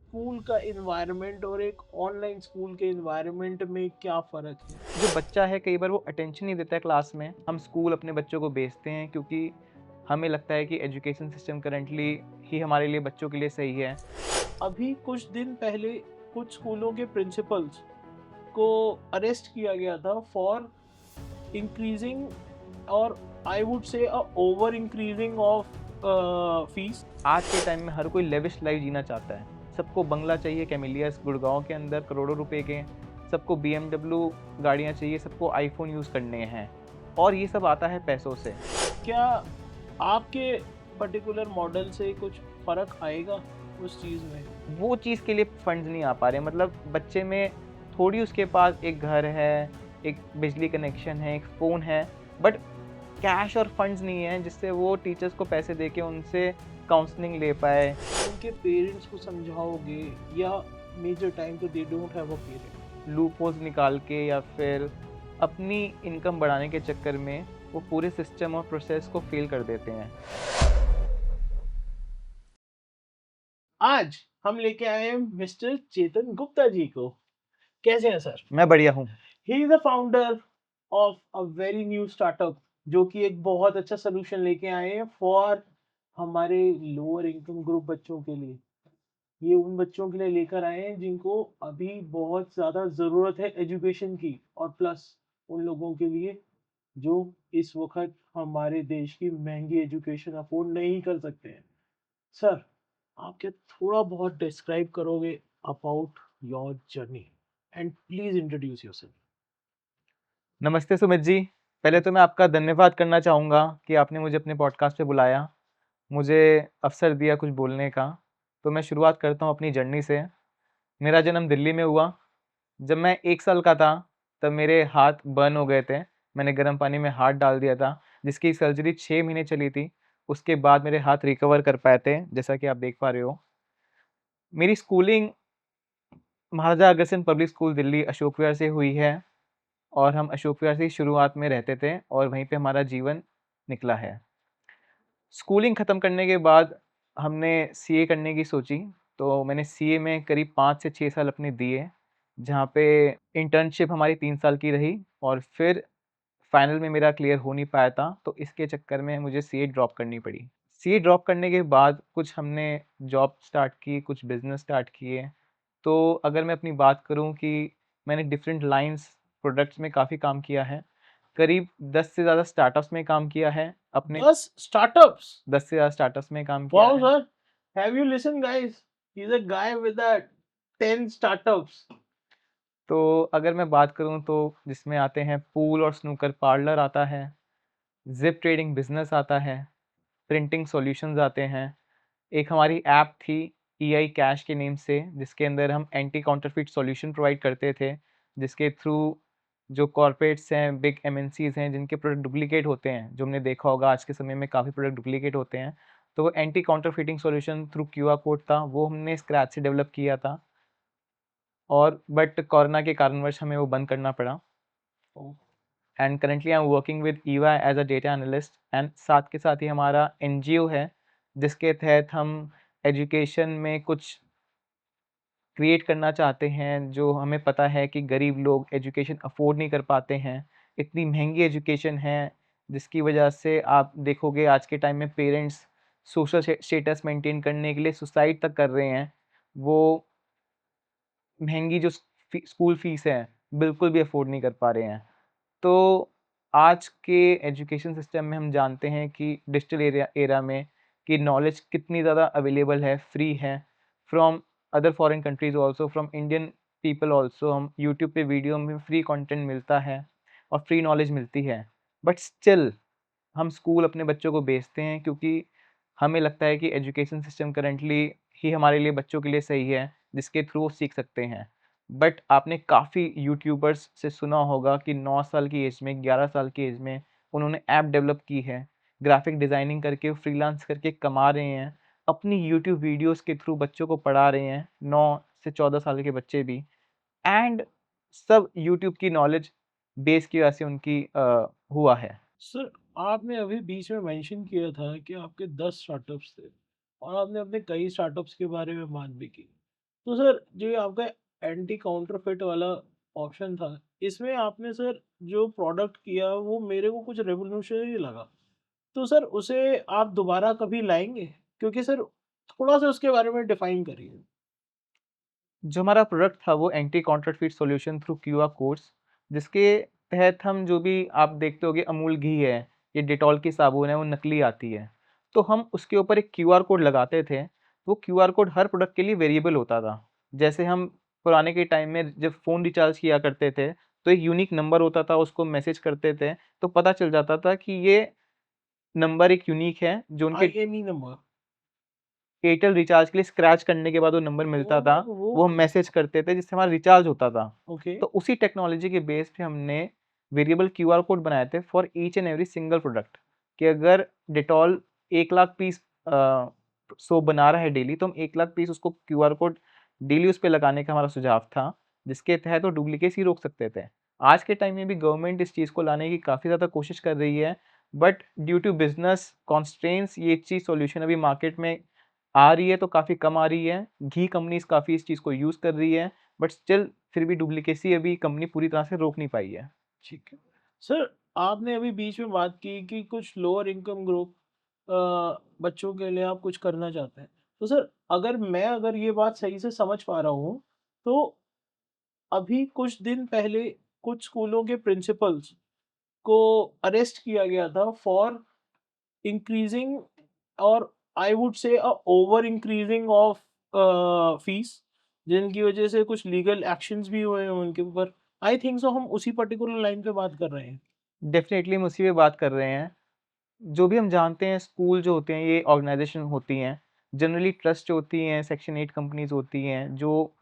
School का environment और एक ऑनलाइन स्कूल के एनवायरनमेंट में क्या फ़र्क है? जो बच्चा है कई बार वो अटेंशन नहीं देता है क्लास में। हम स्कूल अपने बच्चों को भेजते हैं क्योंकि हमें लगता है कि एजुकेशन सिस्टम करंटली ही हमारे लिए बच्चों के लिए सही है। अभी कुछ दिन पहले कुछ स्कूलों के प्रिंसिपल्स को अरेस्ट किया गया था फॉर इंक्रीजिंग और I would say over increasing of fees. आज के टाइम में हर कोई लेविश लाइफ जीना चाहता है। सबको बंगला चाहिए कैमेलियस गुड़गाँव के अंदर करोड़ों रुपए के, सबको बीएमडब्ल्यू गाड़ियाँ चाहिए, सबको आईफ़ोन यूज़ करने हैं और ये सब आता है पैसों से। क्या आपके पर्टिकुलर मॉडल से कुछ फ़र्क आएगा उस चीज़ में? वो चीज़ के लिए फंड्स नहीं आ पा रहे, मतलब बच्चे में थोड़ी उसके पास एक घर है, एक बिजली कनेक्शन है, एक फ़ोन है, बट कैश और फंड्स नहीं है जिससे वो टीचर्स को पैसे देके उनसे काउंसलिंग ले पाए। उनके पेरेंट्स को समझाओगे या मेजर टाइम तो they don't have a parent? Loop holes निकाल के या फिर अपनी इनकम बढ़ाने के चक्कर में वो पूरे सिस्टम और प्रोसेस को फ़ेल कर देते हैं। आज हम लेके आए हैं मिस्टर चेतन गुप्ता जी को। कैसे हैं सर? मैं बढ़िया हूँ। He is the founder of a very new startup जो कि एक बहुत अच्छा सॉल्यूशन लेके आए हैं फॉर हमारे लोअर इनकम ग्रुप बच्चों के लिए। ये उन बच्चों के लिए लेकर आए हैं जिनको अभी बहुत ज़्यादा ज़रूरत है एजुकेशन की, और प्लस उन लोगों के लिए जो इस वक़्त हमारे देश की महँगी एजुकेशन अफ़ोर्ड नहीं कर सकते हैं। सर, आप क्या थोड़ा बहुत डिस्क्राइब करोगे about your journey and please introduce yourself? नमस्ते सुमित जी, पहले तो मैं आपका धन्यवाद करना चाहूँगा कि आपने मुझे अपने पॉडकास्ट पे बुलाया, मुझे अवसर दिया कुछ बोलने का। तो मैं शुरुआत करता हूँ अपनी जर्नी से। मेरा जन्म दिल्ली में हुआ। जब मैं 1 साल का था, तब मेरे हाथ बर्न हो गए थे। मैंने गर्म पानी में हाथ डाल दिया था, जिसकी सर्जरी 6 महीने चली थी। उसके बाद मेरे हाथ रिकवर कर पाए थे, जैसा कि आप देख पा रहे हो। मेरी schooling Maharaja Agrasen public school Delhi Ashok Vihar से हुई है और हम अशोक विहार से ही शुरुआत में रहते थे और वहीं पे हमारा जीवन निकला है। स्कूलिंग खत्म करने के बाद हमने सीए करने की सोची, तो मैंने सीए में करीब 5 से 6 साल अपने दिए, जहाँ पे इंटर्नशिप हमारी 3 साल की रही और फिर फाइनल में मेरा क्लियर हो नहीं पाया था, तो इसके चक्कर में मुझे सीए ड्रॉप करनी पड़ी। सीए ड्रॉप करने के बाद कुछ हमने जॉब स्टार्ट की, कुछ बिज़नेस स्टार्ट किए। तो अगर मैं अपनी बात करूँ कि मैंने डिफरेंट लाइन्स, प्रोडक्ट्स में काफ़ी काम किया है। करीब 10 से ज़्यादा स्टार्टअप्स में काम किया है। अपने 10 स्टार्टअप्स! 10 से ज़्यादा स्टार्टअप्स में काम किया वाओ है। Sir! Have you listened guys? He is a guy with 10 startups. तो अगर मैं बात करूँ तो जिसमें आते हैं पूल और स्नूकर पार्लर आता है, ज़िप ट्रेडिंग बिज़नेस आता है, प्रिंटिंग सॉल्यूशंस आते हैं। एक हमारी ऐप थी ईआई कैश के नेम से, जिसके अंदर हम एंटी काउंटरफिट सॉल्यूशन प्रोवाइड करते थे, जिसके थ्रू जो कॉर्पोरेट्स हैं, बिग एमएनसीज़ हैं, जिनके प्रोडक्ट डुप्लीकेट होते हैं, जो हमने देखा होगा आज के समय में काफ़ी प्रोडक्ट डुप्लीकेट होते हैं, तो वो anti counterfeiting solution through QR code था, वो हमने स्क्रैच से डेवलप किया था और बट कोरोना के कारणवश हमें वो बंद करना पड़ा। Oh! And currently I am working with EY as a data analyst and साथ के साथ ही हमारा एनजीओ है, जिसके तहत हम एजुकेशन में कुछ क्रिएट करना चाहते हैं, जो हमें पता है कि गरीब लोग एजुकेशन अफ़ोर्ड नहीं कर पाते हैं। इतनी महँगी एजुकेशन है, जिसकी वजह से आप देखोगे आज के टाइम में पेरेंट्स सोशल स्टेटस मेंटेन करने के लिए सुसाइड तक कर रहे हैं। वो महँगी जो स्कूल फ़ीस है, बिल्कुल भी अफ़ोर्ड नहीं कर पा रहे हैं। तो आज के एजुकेशन सिस्टम में हम जानते हैं कि डिजिटल एरिया एरा में कि नॉलेज कितनी ज़्यादा अवेलेबल है, फ्री है, from other foreign countries also, from Indian people also. हम यूट्यूब पे वीडियो में फ्री कंटेंट मिलता है और फ्री नॉलेज मिलती है। बट स्टिल हम स्कूल अपने बच्चों को भेजते हैं क्योंकि हमें लगता है कि एजुकेशन सिस्टम करंटली ही हमारे लिए बच्चों के लिए सही है, जिसके थ्रू वो सीख सकते हैं। बट आपने काफ़ी यूट्यूबर्स से सुना होगा कि 9 साल की एज में, 11 साल की एज में उन्होंने ऐप डेवलप की है, ग्राफ़िक डिज़ाइनिंग करके वो फ्रीलांस करके कमा रहे हैं, अपनी यूट्यूब वीडियोज़ के थ्रू बच्चों को पढ़ा रहे हैं, 9 से 14 साल के बच्चे भी। एंड सब यूट्यूब की नॉलेज बेस की वजह से उनकी हुआ है। सर, आपने अभी बीच में मेंशन किया था कि आपके 10 स्टार्टअप्स थे और आपने अपने कई स्टार्टअप्स के बारे में बात भी की। तो सर जो ये आपका एंटी काउंटरफिट वाला ऑप्शन था, इसमें आपने सर जो प्रोडक्ट किया वो मेरे को कुछ रेवोल्यूशनरी लगा। तो सर उसे आप दोबारा कभी लाएँगे? क्योंकि सर थोड़ा-सा उसके बारे में डिफाइन करिए। जो हमारा प्रोडक्ट था वो anti counterfeit solution through QR codes, जिसके तहत हम जो भी आप देखते होंगे अमूल घी है, ये डेटॉल की साबुन है, वो नकली आती है। तो हम उसके ऊपर एक क्यूआर कोड लगाते थे, वो क्यूआर कोड हर प्रोडक्ट के लिए वेरिएबल होता था। जैसे हम पुराने के टाइम में जब फ़ोन रिचार्ज किया करते थे, तो एक यूनिक नंबर होता था, उसको मैसेज करते थे, तो पता चल जाता था कि ये नंबर एक यूनिक है, जो उनके IME नंबर। एयरटेल रिचार्ज के लिए स्क्रैच करने के बाद वो नंबर मिलता था, वो वो हम मैसेज करते थे जिससे हमारा रिचार्ज होता था। ओके। तो उसी टेक्नोलॉजी के बेस पे हमने वेरिएबल क्यूआर कोड बनाए थे for each and every single product, कि अगर डेटॉल 1 लाख पीस सोप बना रहा है डेली, तो हम 1 लाख पीस उसको क्यूआर कोड डेली उस पे लगाने का हमारा सुझाव था, जिसके तहत वो डुप्लीकेसी रोक सकते थे। आज के टाइम में भी गवर्नमेंट इस चीज़ को लाने की काफ़ी ज़्यादा कोशिश कर रही है, but due to business constraints ये चीज़ सॉल्यूशन अभी मार्केट में आ रही है तो काफ़ी कम आ रही है। घी कंपनीज़ काफ़ी इस चीज़ को यूज़ कर रही है, बट स्टिल फिर भी डुप्लीकेसी अभी कंपनी पूरी तरह से रोक नहीं पाई है। ठीक है। सर, आपने अभी बीच में बात की कि कुछ लोअर इनकम ग्रुप बच्चों के लिए आप कुछ करना चाहते हैं। तो सर, अगर ये बात सही से समझ पा रहा हूँ, तो अभी कुछ दिन पहले कुछ स्कूलों के प्रिंसिपल्स को अरेस्ट किया गया था फॉर इंक्रीजिंग और I would say over increasing of fees, जिनकी वजह से कुछ लीगल एक्शंस भी हुए हैं उनके ऊपर। आई थिंक सो हम उसी पर्टिकुलर लाइन पे बात कर रहे हैं। डेफ़िनेटली हम उसी पे बात कर रहे हैं। जो भी हम जानते हैं स्कूल जो होते हैं ये ऑर्गनाइज़ेशन होती हैं, जनरली ट्रस्ट होती हैं, सेक्शन 8 कंपनीज़ होती हैं, जो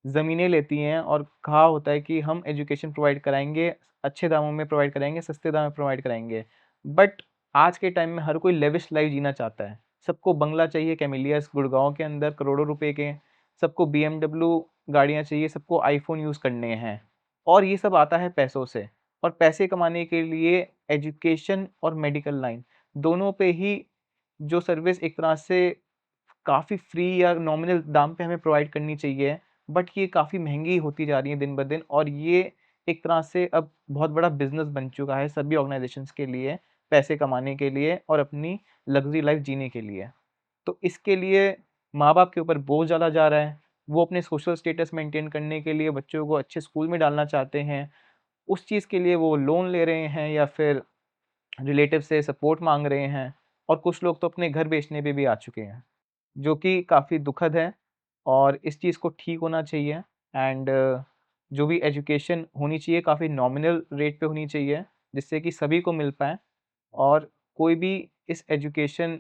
ज़मीनें लेती हैं और कहा होता है कि हम एजुकेशन प्रोवाइड कराएँगे, अच्छे दामों में प्रोवाइड कराएँगे, सस्ते दाम में प्रोवाइड कराएँगे। बट आज के टाइम में हर कोई लेविश लाइफ़ जीना चाहता है। सबको बंगला चाहिए कैमेलियस गुड़गाँव के अंदर करोड़ों रुपए के, सबको बीएमडब्ल्यू गाड़ियाँ चाहिए, सबको आईफ़ोन यूज़ करने हैं और ये सब आता है पैसों से और पैसे कमाने के लिए एजुकेशन और मेडिकल लाइन दोनों पे ही जो सर्विस एक तरह से काफ़ी फ्री या नॉमिनल दाम पे हमें प्रोवाइड करनी चाहिए, बट ये काफ़ी महँगी होती जा रही है दिन-ब-दिन और ये एक तरह से अब बहुत बड़ा बिज़नेस बन चुका है सभी ऑर्गनाइज़ेशंस के लिए, पैसे कमाने के लिए और अपनी लग्ज़री लाइफ़ जीने के लिए। तो इसके लिए माँ-बाप के ऊपर बोझ डाला जा रहा है, वो अपने सोशल स्टेटस मेंटेन करने के लिए बच्चों को अच्छे स्कूल में डालना चाहते हैं, उस चीज़ के लिए वो लोन ले रहे हैं या फिर रिलेटिव से सपोर्ट माँग रहे हैं और कुछ लोग तो अपने घर बेचने पे भी आ चुके हैं। जो कि काफ़ी दुखद है और इस चीज़ को ठीक होना चाहिए एंड जो भी एजुकेशन होनी चाहिए काफ़ी नॉमिनल रेट पे होनी चाहिए, जिससे कि सभी को मिल पाए और कोई भी इस एजुकेशन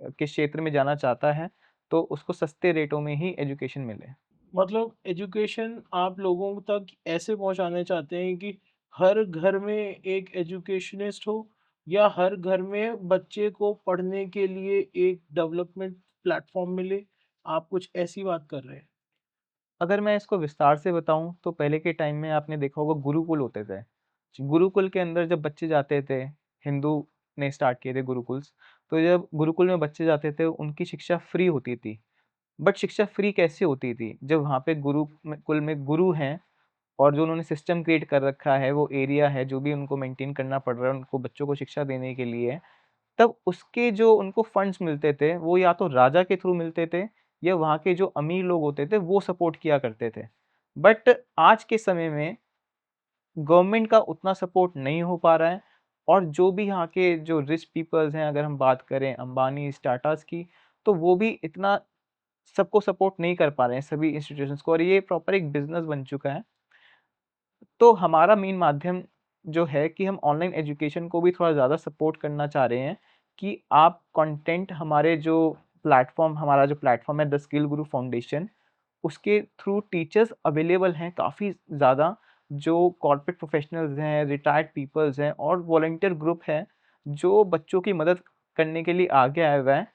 के क्षेत्र में जाना चाहता है, तो उसको सस्ते रेटों में ही एजुकेशन मिले। मतलब एजुकेशन आप लोगों तक ऐसे पहुंचाने चाहते हैं कि हर घर में एक एजुकेशनिस्ट हो, या हर घर में बच्चे को पढ़ने के लिए एक डेवलपमेंट प्लेटफॉर्म मिले। आप कुछ ऐसी बात कर रहे हैं। अगर मैं इसको विस्तार से बताऊँ तो पहले के टाइम में आपने देखा होगा गुरुकुल होते थे। गुरुकुल के अंदर जब बच्चे जाते थे, हिंदू ने स्टार्ट किए थे गुरुकुल्स, तो जब गुरुकुल में बच्चे जाते थे उनकी शिक्षा फ्री होती थी। बट शिक्षा फ्री कैसे होती थी? जब वहाँ पे कुल में गुरु हैं और जो उन्होंने सिस्टम क्रिएट कर रखा है, वो एरिया है, जो भी उनको मेंटेन करना पड़ रहा है उनको बच्चों को शिक्षा देने के लिए, तब उसके जो उनको फंड्स मिलते थे, वो या तो राजा के थ्रू मिलते थे या वहाँ के जो अमीर लोग होते थे, वो सपोर्ट किया करते थे। बट आज के समय में गवर्नमेंट का उतना सपोर्ट नहीं हो पा रहा है और जो भी यहाँ के जो रिच पीपल्स हैं, अगर हम बात करें अंबानीज़, टाटाज़ की, तो वो भी इतना सबको सपोर्ट नहीं कर पा रहे हैं, सभी इंस्टीट्यूशंस को और ये प्रॉपर एक बिज़नेस बन चुका है। तो हमारा मेन माध्यम जो है कि हम ऑनलाइन एजुकेशन को भी थोड़ा ज़्यादा सपोर्ट करना चाह रहे हैं कि आप कंटेंट हमारा जो प्लेटफ़ॉर्म है द स्किल गुरु फाउंडेशन, उसके थ्रू टीचर्स अवेलेबल हैं काफ़ी ज़्यादा, जो कॉर्पोरेट प्रोफ़ेशनल्स हैं, रिटायर्ड पीपल्स हैं और वॉलंटियर ग्रुप है, जो बच्चों की मदद करने के लिए आगे आए हुए हैं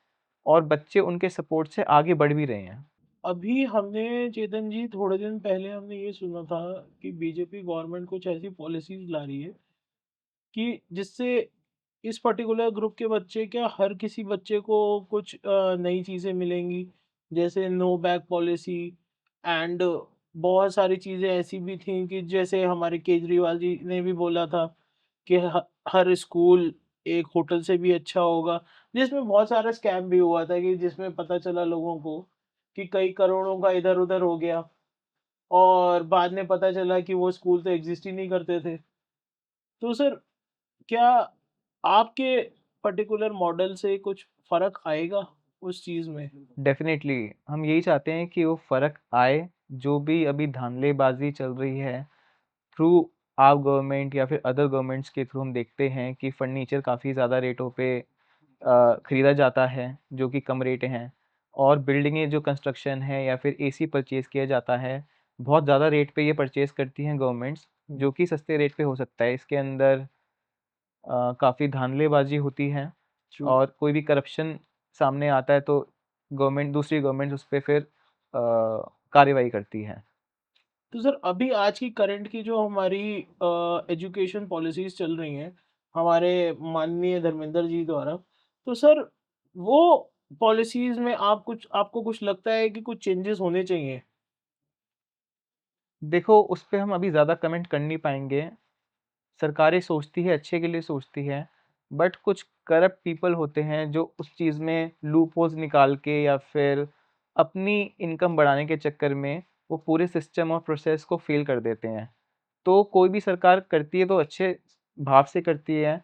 और बच्चे उनके सपोर्ट से आगे बढ़ भी रहे हैं। अभी हमने चेतन जी थोड़े दिन पहले हमने ये सुना था कि बीजेपी गवर्नमेंट कुछ ऐसी पॉलिसीज ला रही है कि जिससे इस पर्टिकुलर ग्रुप के बच्चे, क्या हर किसी बच्चे को कुछ नई चीज़ें मिलेंगी, जैसे नो बैग पॉलिसी, एंड बहुत सारी चीज़ें ऐसी भी थी कि जैसे हमारे केजरीवाल जी ने भी बोला था कि हर स्कूल एक होटल से भी अच्छा होगा, जिसमें बहुत सारा स्कैम भी हुआ था कि जिसमें पता चला लोगों को कि कई करोड़ों का इधर-उधर हो गया और बाद में पता चला कि वो स्कूल तो एग्ज़िस्ट ही नहीं करते थे। तो सर, क्या आपके पर्टिकुलर मॉडल से कुछ फ़र्क आएगा उस चीज़ में? डेफ़िनेटली हम यही चाहते हैं कि वो फ़र्क आए, जो भी अभी धांधलेबाज़ी चल रही है थ्रू आप गवर्नमेंट या फिर अदर गवर्नमेंट्स के थ्रू हम देखते हैं कि फर्नीचर काफ़ी ज़्यादा रेटों पे खरीदा जाता है, जो कि कम रेट हैं और बिल्डिंगें जो कंस्ट्रक्शन है या फिर एसी परचेज़ किया जाता है, बहुत ज़्यादा रेट पे ये परचेज़ करती हैं गवर्नमेंट्स, जो कि सस्ते रेट पे हो सकता है। इसके अंदर काफ़ी धांधलेबाज़ी होती है ट्रू। और कोई भी करप्शन सामने आता है तो दूसरी गवर्नमेंट्स उस पे फिर कार्रवाई करती है। तो सर, अभी आज की करंट की जो हमारी एजुकेशन पॉलिसीज़ चल रही हैं, हमारे माननीय धर्मेंद्र जी द्वारा, तो सर वो पॉलिसीज़ में आपको कुछ लगता है कि कुछ चेंजेस होने चाहिए? देखो, उस पे हम अभी ज़्यादा कमेंट कर नहीं पाएँगे। सरकारें सोचती है, अच्छे के लिए सोचती है, बट कुछ करप्ट पीपल होते हैं जो उस चीज़ में लूपहोल्स निकाल के या फिर अपनी इनकम बढ़ाने के चक्कर में वो पूरे सिस्टम और प्रोसेस को फ़ेल कर देते हैं। तो कोई भी सरकार करती है तो अच्छे भाव से करती है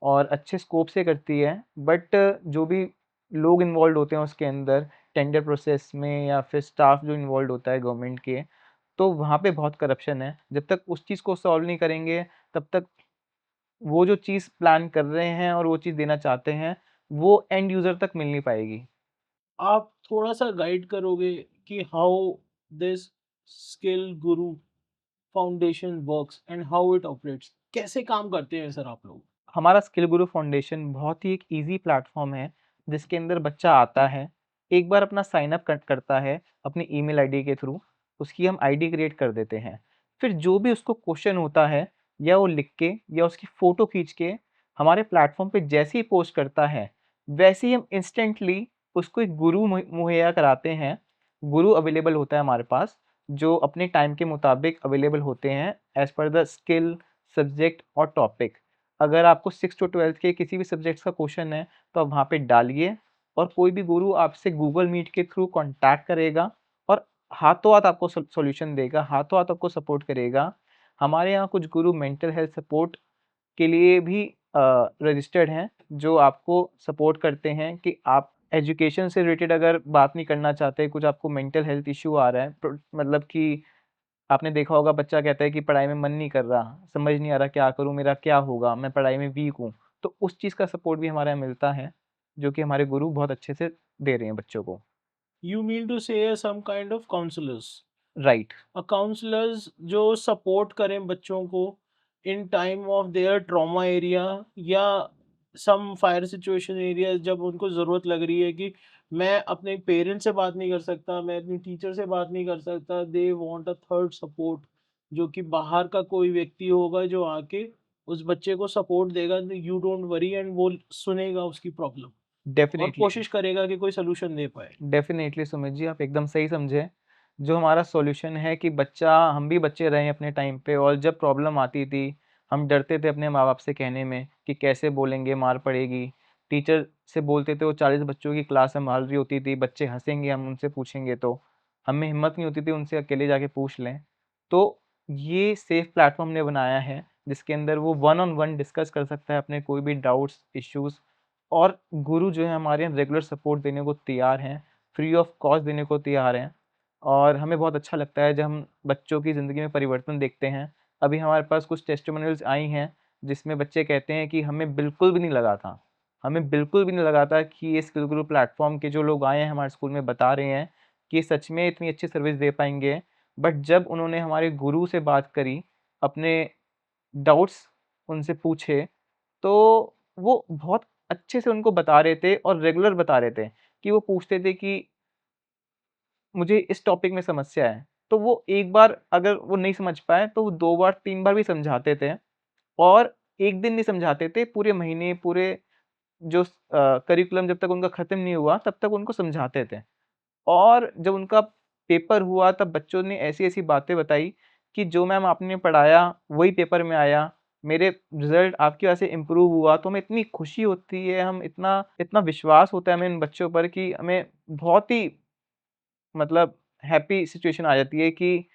और अच्छे स्कोप से करती है, बट जो भी लोग इन्वॉल्व्ड होते हैं उसके अंदर टेंडर प्रोसेस में या फिर स्टाफ जो इन्वॉल्व्ड होता है गवर्नमेंट के, तो वहाँ पे बहुत करप्शन है। जब तक उस चीज़ को सॉल्व नहीं करेंगे, तब तक वो जो चीज़ प्लान कर रहे हैं और वो चीज़ देना चाहते हैं, वो एंड यूज़र तक मिल नहीं पाएगी। आप थोड़ा-सा गाइड करोगे कि how this skill Guru foundation works and how it operates? कैसे काम करते हैं सर आप लोग? हमारा स्किल गुरु फाउंडेशन बहुत ही एक ईज़ी प्लेटफ़ॉर्म है, जिसके अंदर बच्चा आता है, एक बार अपना साइन अप करता है अपनी ईमेल आईडी के थ्रू, उसकी हम आईडी क्रिएट कर देते हैं। फिर जो भी उसको क्वेश्चन होता है, या वो लिख के या उसकी फ़ोटो खींच के हमारे प्लेटफ़ॉर्म पे जैसे ही पोस्ट करता है, वैसे ही हम इंस्टेंटली उसको एक गुरु मुहैया कराते हैं। गुरु अवेलेबल होता है हमारे पास, जो अपने टाइम के मुताबिक अवेलेबल होते हैं as per the skill, subject और टॉपिक। अगर आपको 6 टू 12th के किसी भी सब्जेक्ट्स का क्वेश्चन है, तो आप वहाँ पे डालिए और कोई भी गुरु आपसे गूगल मीट के थ्रू कॉन्टैक्ट करेगा और हाथों-हाथ आपको सॉल्यूशन देगा, हाथों-हाथ आपको सपोर्ट करेगा। हमारे यहाँ कुछ गुरु मेंटल हेल्थ सपोर्ट के लिए भी रजिस्टर्ड हैं, जो आपको सपोर्ट करते हैं कि आप एजुकेशन से रिलेटेड अगर बात नहीं करना चाहते, कुछ आपको मेंटल हेल्थ इश्यू आ रहा है, मतलब कि आपने देखा होगा बच्चा कहता है कि पढ़ाई में मन नहीं कर रहा, समझ नहीं आ रहा क्या करूँ, मेरा क्या होगा, मैं पढ़ाई में वीक हूँ। तो उस चीज़ का सपोर्ट भी हमारे यहाँ मिलता है, जो कि हमारे गुरु बहुत अच्छे से दे रहे हैं बच्चों को। You mean to say some kind of counselors? Right, counselors जो सपोर्ट करें बच्चों को in time of their trauma area या सम फायर सिचुएशन एरिया, जब उनको ज़रूरत लग रही है कि मैं अपने पेरेंट्स से बात नहीं कर सकता, मैं अपनी टीचर से बात नहीं कर सकता, they want a third support, जो कि बाहर का कोई व्यक्ति होगा जो आके उस बच्चे को सपोर्ट देगा, यू डोंट वरी, एंड वो सुनेगा उसकी प्रॉब्लम और डेफ़िनेटली, कोशिश करेगा कि कोई सोल्यूशन दे पाए। डेफ़िनेटली सुमित जी, आप एकदम सही समझे। जो हमारा सॉल्यूशन है कि हम भी बच्चे रहे हैं अपने टाइम पे और जब प्रॉब्लम आती थी, हम डरते थे अपने माँ-बाप से कहने में कि कैसे बोलेंगे, मार पड़ेगी। टीचर से बोलते थे, वो 40 बच्चों की क्लास संभाल रही होती थी, बच्चे हँसेंगे हम उनसे पूछेंगे तो। हमें हिम्मत नहीं होती थी उनसे अकेले जाके पूछ लें। तो ये सेफ प्लेटफ़ॉर्म हमने बनाया है, जिसके अंदर वो वन ऑन वन डिस्कस कर सकता है अपने कोई भी डाउट्स, इश्यूज़, और गुरु जो है हमारे यहाँ रेगुलर सपोर्ट देने को तैयार हैं, फ्री ऑफ कॉस्ट देने को तैयार हैं और हमें बहुत अच्छा लगता है जब हम बच्चों की ज़िंदगी में परिवर्तन देखते हैं। अभी हमारे पास कुछ टेस्टिमोनियल्स आई हैं, जिसमें बच्चे कहते हैं कि हमें बिल्कुल भी नहीं लगा था। हमें बिल्कुल भी नहीं लगा था कि ये स्किल गुरु प्लेटफ़ॉर्म के जो लोग आए हैं हमारे स्कूल में बता रहे हैं कि ये सच में इतनी अच्छी सर्विस दे पाएँगे। बट जब उन्होंने हमारे गुरु से बात करी, अपने डाउट्स उनसे पूछे, तो वो बहुत अच्छे से उनको बता रहे थे और रेगुलर बता रहे थे कि वो पूछते थे कि मुझे इस टॉपिक में समस्या है। तो वो एक बार अगर वो नहीं समझ पाए तो वो 2 बार 3 बार भी समझाते थे और 1 दिन नहीं समझाते थे, पूरे महीने पूरे जो करिकुलम जब तक उनका खत्म नहीं हुआ तब तक उनको समझाते थे। और जब उनका पेपर हुआ तब बच्चों ने ऐसी-ऐसी बातें बताई कि जो मैम आपने पढ़ाया वही पेपर में आया। मेरे रिज़ल्ट आपकी वजह से इम्प्रूव हुआ, तो हमें इतनी खुशी होती है, हम इतना इतना विश्वास होता है हमें इन बच्चों पर कि हमें बहुत ही मतलब हैप्पी सिचुएशन आ जाती है कि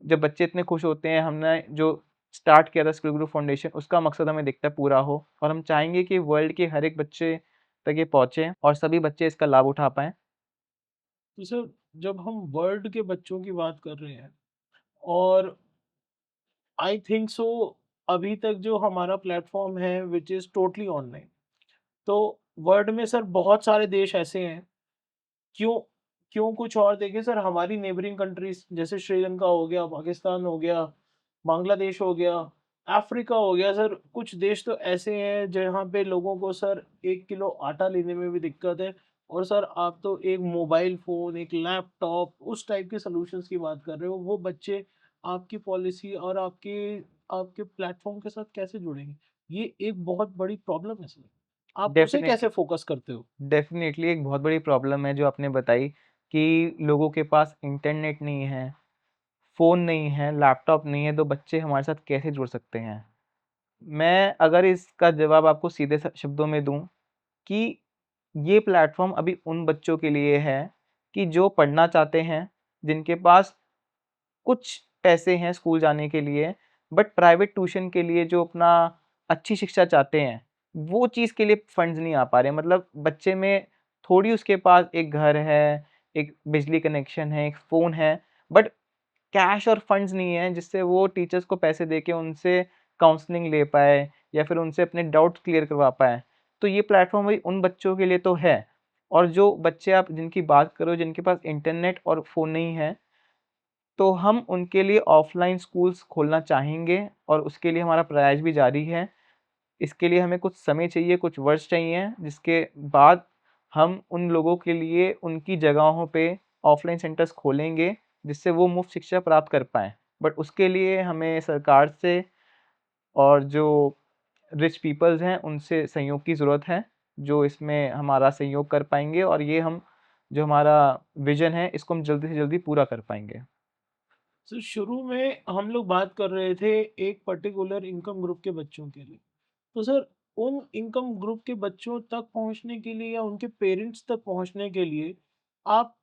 जब बच्चे इतने खुश होते हैं, हमने जो स्टार्ट किया था स्किल ग्रुप फाउंडेशन उसका मकसद हमें दिखता है पूरा हो और हम चाहेंगे कि वर्ल्ड के हर एक बच्चे तक ये पहुँचे और सभी बच्चे इसका लाभ उठा पाएँ। तो सर, जब हम वर्ल्ड के बच्चों की बात कर रहे हैं और आई थिंक सो, अभी तक जो हमारा प्लेटफ़ॉर्म है व्हिच इज़ टोटली ऑनलाइन। तो वर्ल्ड में सर बहुत सारे देश ऐसे हैं, क्यों क्यों कुछ और देखिए सर, हमारी नेबरिंग कंट्रीज़ जैसे श्रीलंका हो गया, पाकिस्तान हो गया, बांग्लादेश हो गया, अफ्रीका हो गया सर, कुछ देश तो ऐसे हैं जहाँ पे लोगों को सर 1 किलो आटा लेने में भी दिक्कत है। और सर आप तो एक मोबाइल फ़ोन, एक लैपटॉप उस टाइप के सॉल्यूशंस की बात कर रहे हो, वो बच्चे आपकी पॉलिसी और आपके आपके प्लेटफ़ॉर्म के साथ कैसे जुड़ेंगे? ये एक बहुत बड़ी प्रॉब्लम है सर। आप उसे कैसे डेफ़िनेटली फ़ोकस करते हो? डेफ़िनेटली एक बहुत बड़ी प्रॉब्लम है जो आपने बताई कि लोगों के पास इंटरनेट नहीं है, फ़ोन नहीं है, लैपटॉप नहीं है, तो बच्चे हमारे साथ कैसे जुड़ सकते हैं? मैं अगर इसका जवाब आपको सीधे शब्दों में दूँ कि ये प्लेटफ़ॉर्म अभी उन बच्चों के लिए है कि जो पढ़ना चाहते हैं, जिनके पास कुछ पैसे हैं स्कूल जाने के लिए, बट प्राइवेट ट्यूशन के लिए जो अपना अच्छी शिक्षा चाहते हैं, वो चीज़ के लिए फंड्स नहीं आ पा रहे हैं। मतलब बच्चे में थोड़ी उसके पास एक घर है, एक बिजली कनेक्शन है, एक फ़ोन है, बट कैश और फंड्स नहीं है जिससे वो टीचर्स को पैसे देके उनसे काउंसलिंग ले पाए या फिर उनसे अपने डाउट्स क्लियर करवा पाएँ। तो ये प्लेटफ़ॉर्म वही उन बच्चों के लिए तो है और जो बच्चे आप जिनकी बात कर रहे हो जिनके पास इंटरनेट और फ़ोन नहीं है, तो हम उनके लिए ऑफ़लाइन स्कूल्स खोलना चाहेंगे और उसके लिए हमारा प्रयास भी जारी है। इसके लिए हमें कुछ समय चाहिए, कुछ वर्ष चाहिए, जिसके बाद हम उन लोगों के लिए उनकी जगहों पे ऑफ़लाइन सेंटर्स खोलेंगे, जिससे वो मुफ़्त शिक्षा प्राप्त कर पाएँ। बट उसके लिए हमें सरकार से और जो रिच पीपल्स हैं, उनसे सहयोग की ज़रूरत है, जो इसमें हमारा सहयोग कर पाएँगे और ये हम जो हमारा विज़न है, इसको हम जल्दी से जल्दी पूरा कर पाएँगे। सर, शुरू में हम लोग बात कर रहे थे एक पर्टिकुलर इनकम ग्रुप के बच्चों के लिए। तो सर, उन इनकम ग्रुप के बच्चों तक पहुँचने के लिए या उनके पेरेंट्स तक पहुँचने के लिए आप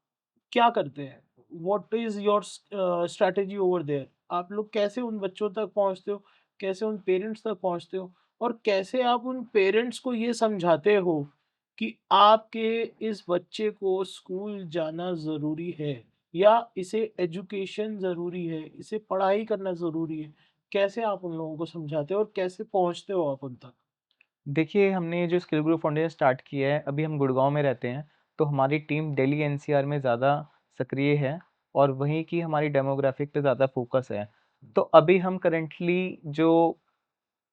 क्या करते हैं? What is your strategy over there? आप लोग कैसे उन बच्चों तक पहुँचते हो? कैसे उन पेरेंट्स तक पहुँचते हो? और कैसे आप उन पेरेंट्स को ये समझाते हो कि आपके इस बच्चे को स्कूल जाना ज़रूरी है या इसे एजुकेशन ज़रूरी है, इसे पढ़ाई करना ज़रूरी है? कैसे आप उन लोगों को समझाते हो और कैसे पहुँचते हो आप उन तक? देखिए, हमने ये जो स्किल ग्रुप फाउंडेशन स्टार्ट किया है, अभी हम गुड़गाँव में रहते हैं, तो हमारी टीम दिल्ली एनसीआर में ज़्यादा सक्रिय है और वहीं की हमारी डेमोग्राफिक पे ज़्यादा फ़ोकस है। तो अभी हम करंटली जो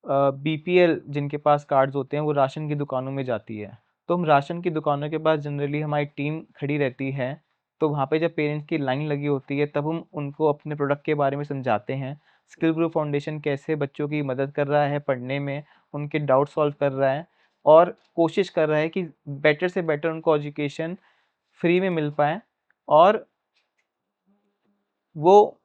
बीपीएल जिनके पास कार्ड्स होते हैं, वो राशन की दुकानों में जाती है। तो हम राशन की दुकानों के पास जनरली हमारी टीम खड़ी रहती है, तो वहाँ पे जब पेरेंट्स की लाइन लगी होती है, तब हम उनको अपने प्रोडक्ट के बारे में समझाते हैं। स्किल ग्रुप फाउंडेशन कैसे बच्चों की मदद कर रहा है पढ़ने में, उनके डाउट सॉल्व कर रहा है और कोशिश कर रहा है कि बेटर से बेटर उनको एजुकेशन फ्री में मिल पाए और वो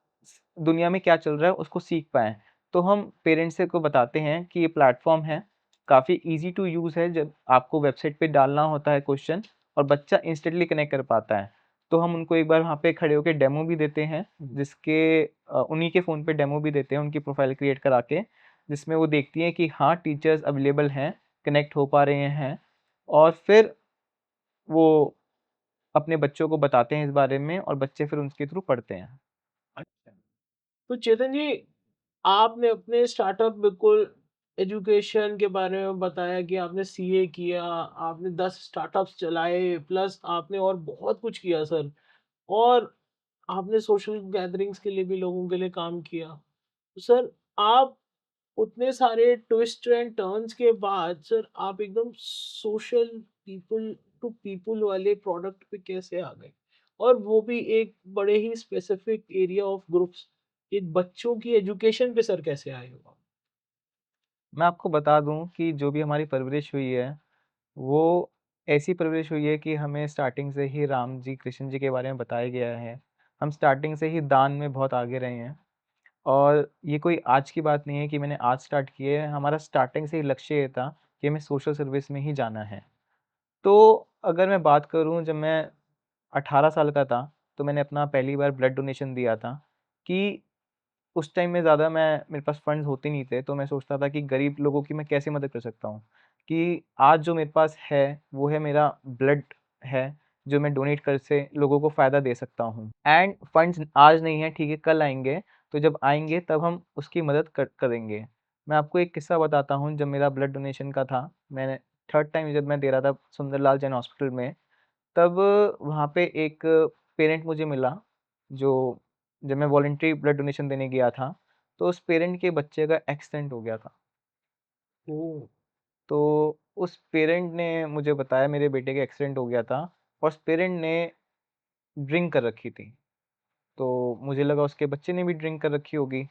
दुनिया में क्या चल रहा है उसको सीख पाएँ। तो हम पेरेंट्स से को बताते हैं कि ये प्लेटफ़ॉर्म है, काफ़ी ईज़ी टू यूज़ है जब आपको वेबसाइट पे डालना होता है क्वेश्चन और बच्चा इंस्टेंटली कनेक्ट कर पाता है। तो हम उनको एक बार वहाँ पे खड़े होके डेमो भी देते हैं, जिसके उन्हीं के फ़ोन पे डेमो भी देते हैं उनकी प्रोफ़ाइल क्रिएट करा के, जिसमें वो देखती हैं कि हाँ, टीचर्स अवेलेबल हैं, कनेक्ट हो पा रहे हैं और फिर वो अपने बच्चों को बताते हैं इस बारे में और बच्चे फिर उसके थ्रू पढ़ते हैं। अच्छा। तो चेतन जी, आपने अपने स्टार्टअप बिल्कुल एजुकेशन के बारे में बताया कि आपने सीए किया, आपने 10 स्टार्टअप्स चलाए, प्लस आपने और बहुत कुछ किया सर। और आपने सोशल गैदरिंग्स के लिए भी लोगों के लिए काम किया। तो सर, आप उतने सारे ट्विस्ट एंड टर्न्स के बाद सर आप एकदम सोशल पीपल टू पीपल वाले प्रोडक्ट पे कैसे आ गए? और वो भी एक बड़े ही स्पेसिफिक एरिया ऑफ ग्रुप्स, एक बच्चों की एजुकेशन पे सर कैसे आए हो आप? मैं आपको बता दूँ कि जो भी हमारी परवरिश हुई है, वो ऐसी परवरिश हुई है कि हमें स्टार्टिंग से ही राम जी, कृष्ण जी के बारे में बताया गया है। हम स्टार्टिंग से ही दान में बहुत आगे रहे हैं और ये कोई आज की बात नहीं है कि मैंने आज स्टार्ट किए है, हमारा स्टार्टिंग से ही लक्ष्य ये था कि हमें सोशल सर्विस में ही जाना है। तो अगर मैं बात करूँ जब मैं 18 साल का था, तो मैंने अपना पहली बार ब्लड डोनेशन दिया था कि उस टाइम में ज़्यादा मेरे पास फंड्स होते नहीं थे, तो मैं सोचता था कि गरीब लोगों की मैं कैसे मदद कर सकता हूँ। कि आज जो मेरे पास है, वो है मेरा ब्लड है, जो मैं डोनेट कर से लोगों को फ़ायदा दे सकता हूँ। एंड फंड्स आज नहीं है, ठीक है, कल आएँगे, तो जब आएँगे तब हम उसकी मदद करेंगे। मैं आपको एक किस्सा बताता हूँ, जब मेरा ब्लड डोनेशन का था, मैंने 3rd टाइम जब मैं दे रहा था सुंदरलाल जैन हॉस्पिटल में, तब वहाँ पे एक पेरेंट मुझे मिला, जो जब मैं वॉलंटरी ब्लड डोनेशन देने गया था, तो उस पेरेंट के बच्चे का एक्सीडेंट हो गया था। ओह! तो उस पेरेंट ने मुझे बताया मेरे बेटे का एक्सीडेंट हो गया था और उस पेरेंट ने ड्रिंक कर रखी थी। तो मुझे लगा उसके बच्चे ने भी ड्रिंक कर रखी होगी।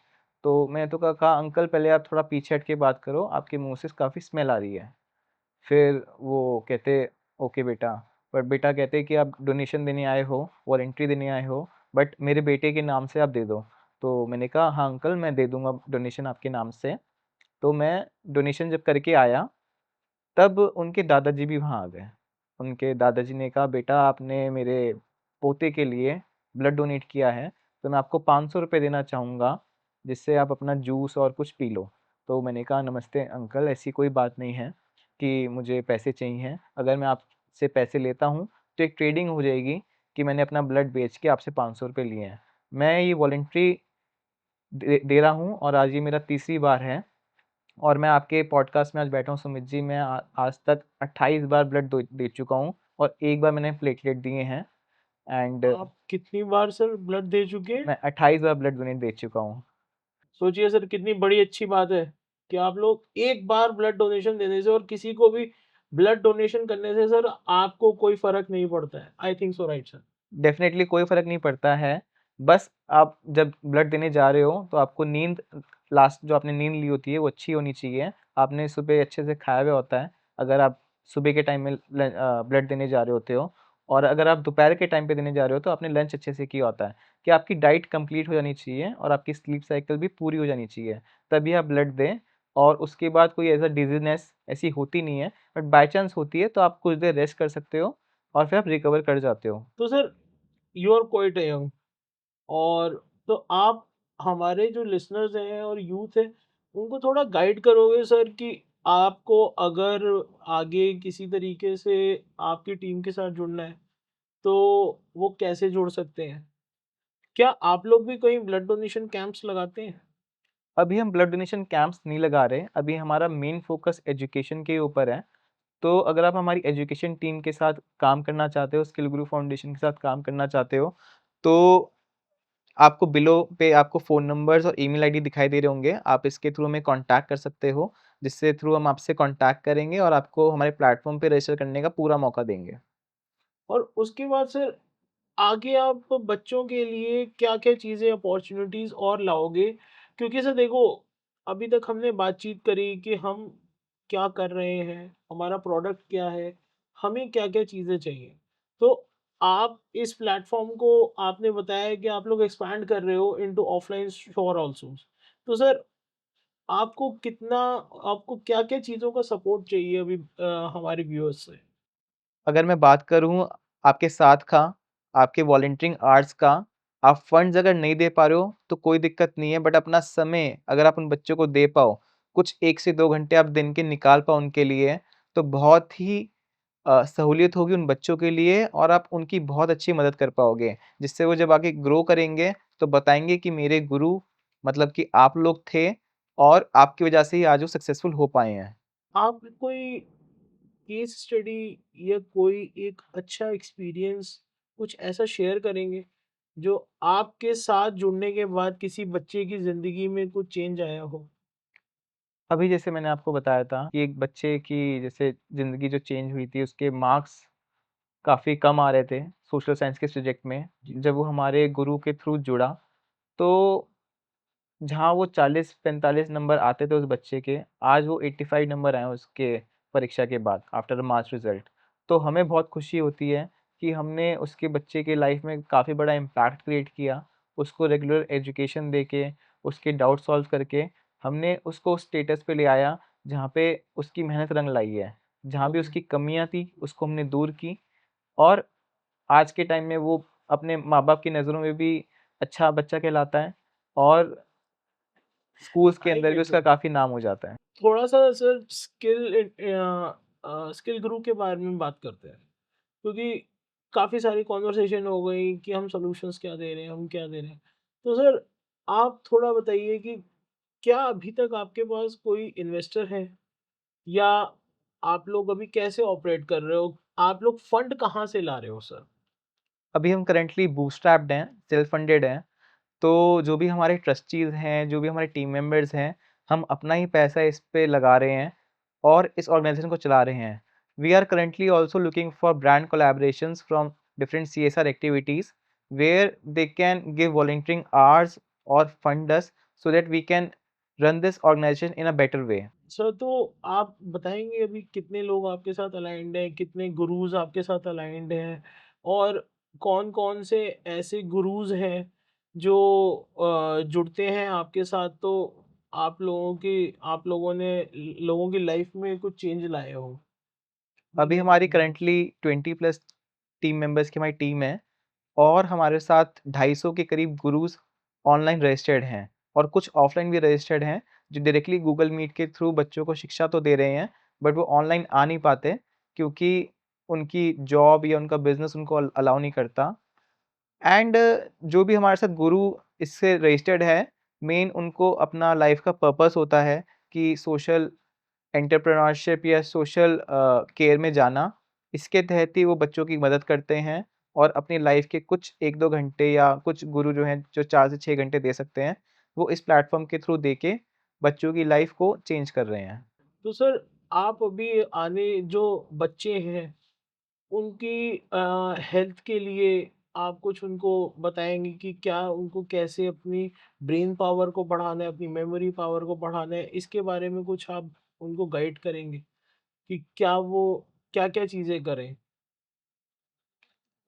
तो मैंने तो कहा अंकल पहले आप थोड़ा पीछे हट के बात करो, आपके मुँह से काफ़ी स्मेल आ रही है। फिर वो कहते ओके बेटा, पर बेटा कहते कि आप डोनेशन देने आए हो, वॉलंटरी देने आए हो, बट मेरे बेटे के नाम से आप दे दो। तो मैंने कहा हाँ अंकल मैं दे दूँगा डोनेशन आपके नाम से। तो मैं डोनेशन जब करके आया, तब उनके दादाजी भी वहाँ आ गए। उनके दादाजी ने कहा बेटा आपने मेरे पोते के लिए ब्लड डोनेट किया है, तो मैं आपको ₹500 देना चाहूँगा, जिससे आप अपना जूस और कुछ पी लो। तो मैंने कहा नमस्ते अंकल ऐसी कोई बात नहीं है कि मुझे पैसे चाहिए। अगर मैं आपसे पैसे लेता हूँ, तो एक ट्रेडिंग हो जाएगी कि मैंने अपना ब्लड बेच के आपसे ₹500 लिए हैं। मैं ये वॉलंटरी दे दे रहा हूँ और आज ये मेरा तीसरी बार है और मैं आपके पॉडकास्ट में आज बैठा हूँ सुमित जी, मैं आज तक 28 बार ब्लड दे चुका हूँ और 1 बार मैंने प्लेटलेट दिए हैं एंड आप कितनी बार सर ब्लड दे चुके हैं? मैं 28 बार ब्लड डोनेट दे चुका हूँ। सोचिए सर कितनी बड़ी अच्छी बात है कि आप लोग एक बार ब्लड डोनेशन देने से और किसी को भी ब्लड डोनेशन करने से सर आपको कोई फ़र्क नहीं पड़ता है। I think so right sir. Definitely कोई फ़र्क नहीं पड़ता है। बस आप जब ब्लड देने जा रहे हो तो आपको नींद लास्ट जो आपने नींद ली होती है वो अच्छी होनी चाहिए। आपने सुबह अच्छे से खाया हुआ होता है। अगर आप सुबह के टाइम में ब्लड देने जा रहे होते हो और अगर आप दोपहर के टाइम पे देने जा रहे हो तो आपने लंच अच्छे से किया होता है। कि आपकी डाइट कंप्लीट हो जानी चाहिए और आपकी स्लीप साइकिल भी पूरी हो जानी चाहिए। तभी आप ब्लड दें और उसके बाद कोई ऐसा डिज़ीज़नेस ऐसी होती नहीं है। बट बाय चांस होती है तो आप कुछ देर रेस्ट कर सकते हो और फिर आप रिकवर कर जाते हो। तो sir you are quite young और तो आप हमारे जो लिसनर्स हैं और यूथ है उनको थोड़ा गाइड करोगे सर कि आपको अगर आगे किसी तरीके से आपकी टीम के साथ जुड़ना है तो वो कैसे जुड़ सकते हैं? क्या आप लोग भी कहीं ब्लड डोनेशन कैंप्स लगाते हैं? अभी हम ब्लड डोनेशन कैंप्स नहीं लगा रहे, अभी हमारा मेन फ़ोकस एजुकेशन के ऊपर है। तो अगर आप हमारी एजुकेशन टीम के साथ काम करना चाहते हो, स्किल गुरु फाउंडेशन के साथ काम करना चाहते हो, तो आपको बिलो पे आपको फ़ोन नंबर्स और ईमेल आईडी दिखाई दे रहे होंगे। आप इसके थ्रू हमें कॉन्टैक्ट कर सकते हो, जिससे थ्रू हम आपसे कॉन्टैक्ट करेंगे और आपको हमारे प्लेटफ़ॉर्म पे रजिस्टर करने का पूरा मौका देंगे। और उसके बाद सर आगे आप बच्चों के लिए क्या-क्या चीज़ें अपॉर्च्युनिटीज़ और लाओगे? क्योंकि सर देखो, अभी तक हमने बातचीत करी कि हम क्या कर रहे हैं, हमारा प्रोडक्ट क्या है, हमें क्या-क्या चीज़ें चाहिए। तो आप इस प्लेटफ़ॉर्म को आपने बताया कि आप लोग एक्सपैंड कर रहे हो इंटू ऑफलाइन स्टोर ऑल्सो। तो सर आपको क्या-क्या चीज़ों का सपोर्ट चाहिए अभी हमारे व्यूअर्स से? अगर मैं बात करूँ आपके साथ का, आपके वॉलंटियरिंग आवर्स का, आप फंड्स अगर नहीं दे पा रहे हो, तो कोई दिक्कत नहीं है बट अपना समय अगर आप उन बच्चों को दे पाओ, कुछ 1 से 2 घंटे आप दिन के निकाल पाओ उनके लिए, तो बहुत ही सहूलियत होगी उन बच्चों के लिए और आप उनकी बहुत अच्छी मदद कर पाओगे। जिससे वो जब आगे ग्रो करेंगे, तो बताएँगे कि मेरे गुरु मतलब कि आप लोग थे और आपकी वजह से ही आज वो सक्सेसफुल हो पाए हैं। आप कोई केस स्टडी या कोई एक अच्छा एक्सपीरियंस कुछ ऐसा शेयर करेंगे जो आपके साथ जुड़ने के बाद किसी बच्चे की ज़िंदगी में कुछ चेंज आया हो? अभी जैसे मैंने आपको बताया था कि एक बच्चे की जैसे ज़िंदगी जो चेंज हुई थी, उसके मार्क्स काफ़ी कम आ रहे थे सोशल साइंस के सब्जेक्ट में। जी। जब वो हमारे गुरु के थ्रू जुड़ा, तो जहाँ वो 40-45 नंबर आते थे उस बच्चे के, आज वो 85 नंबर आए हैं उसके परीक्षा के बाद आफ्टर मार्च रिज़ल्ट। तो हमें बहुत खुशी होती है कि हमने उसके बच्चे के लाइफ में काफ़ी बड़ा इम्पैक्ट क्रिएट किया। उसको रेगुलर एजुकेशन देके, उसके डाउट सॉल्व करके हमने उसको स्टेटस पे ले आया जहाँ पे उसकी मेहनत रंग लाई है। जहाँ भी ओके। उसकी कमियाँ थी उसको हमने दूर की और आज के टाइम में वो अपने माँ-बाप की नज़रों में भी अच्छा बच्चा कहलाता है और स्कूल्स के आई अंदर भी गेट उसका यू। काफ़ी नाम हो जाता है। थोड़ा-सा सर स्किल गुरु के बारे में बात करते हैं। क्योंकि काफ़ी सारी कन्वर्सेशन हो गई कि हम सॉल्यूशंस क्या दे रहे हैं, हम क्या दे रहे हैं। तो सर आप थोड़ा बताइए कि क्या अभी तक आपके पास कोई इन्वेस्टर है? या आप लोग अभी कैसे ऑपरेट कर रहे हो? आप लोग फंड कहाँ से ला रहे हो सर? अभी हम करंटली बूटस्ट्रैप्ड हैं, सेल्फ फंडेड हैं। तो जो भी हमारे ट्रस्टीज़ हैं, जो भी हमारे टीम मेंबर्स हैं, हम अपना ही पैसा इस पे लगा रहे हैं और इस ऑर्गनाइज़ेशन को चला रहे हैं। We are currently also looking for brand collaborations from different CSR activities where they can give volunteering hours और fund us so that we can run this organisation in a better way. Sir तो आप बताएँगे अभी कितने लोग आपके साथ aligned हैं? कितने गुरुज़ आपके साथ अलाइन्ड हैं? और कौन-कौन से ऐसे गुरुज़ हैं जो जुड़ते हैं आपके साथ तो आप लोगों ने लोगों की लाइफ़ में कुछ चेंज लाए हो? अभी हमारी करंटली 20 प्लस टीम मेंबर्स की हमारी टीम है और हमारे साथ 250 के करीब गुरुज़ ऑनलाइन रजिस्टर्ड हैं और कुछ ऑफ़लाइन भी रजिस्टर्ड हैं, जो डायरेक्टली गूगल मीट के थ्रू बच्चों को शिक्षा तो दे रहे हैं, बट वो ऑनलाइन आ नहीं पाते क्योंकि उनकी जॉब या उनका बिज़नेस उनको अलाउ नहीं करता। एंड जो भी हमारे साथ गुरु इससे रजिस्टर्ड है, मेन उनको अपना लाइफ़ का पर्पस होता है कि सोशल एंटरप्रेन्योरशिप या सोशल केयर में जाना, इसके तहत ही वो बच्चों की मदद करते हैं और अपनी लाइफ़ के कुछ 1-2 घंटे या कुछ गुरु जो हैं, जो 4 से 6 घंटे दे सकते हैं, वो इस प्लेटफ़ॉर्म के थ्रू देके बच्चों की लाइफ़ को चेंज कर रहे हैं। तो सर आप अभी आने जो बच्चे हैं उनकी हेल्थ के लिए आप कुछ उनको बताएँगे कि क्या उनको कैसे अपनी ब्रेन पावर को बढ़ाना है, अपनी मेमोरी पावर को बढ़ाना है, इसके बारे में कुछ आप उनको गाइड करेंगे कि क्या वो क्या-क्या चीज़ें करें?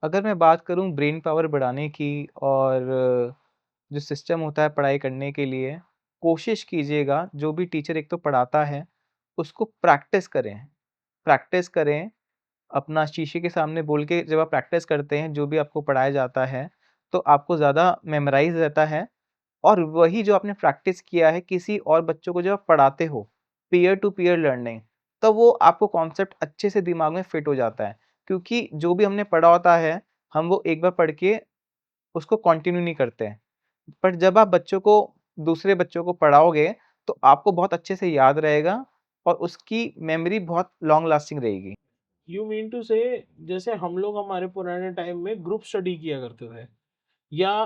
अगर मैं बात करूँ ब्रेन पावर बढ़ाने की और जो सिस्टम होता है पढ़ाई करने के लिए, कोशिश कीजिएगा जो भी टीचर एक तो पढ़ाता है, उसको प्रैक्टिस करें। प्रैक्टिस करें, अपना शीशे के सामने बोल के जब आप प्रैक्टिस करते हैं, जो भी आपको पढ़ाया जाता है, तो आपको ज़्यादा मेमोराइज़ रहता है और वही जो आपने प्रैक्टिस किया है किसी और बच्चों को जब आप पढ़ाते हो, पीयर टू पीयर लर्निंग, तब वो आपको कॉन्सेप्ट अच्छे से दिमाग में फिट हो जाता है। क्योंकि जो भी हमने पढ़ा होता है, हम वो एक बार पढ़ के उसको कंटिन्यू नहीं करते हैं। पर जब आप बच्चों को दूसरे बच्चों को पढ़ाओगे, तो आपको बहुत अच्छे से याद रहेगा और उसकी मेमोरी बहुत लॉन्ग लास्टिंग रहेगी। यू मीन टू से जैसे हम लोग हमारे पुराने टाइम में ग्रुप स्टडी किया करते थे या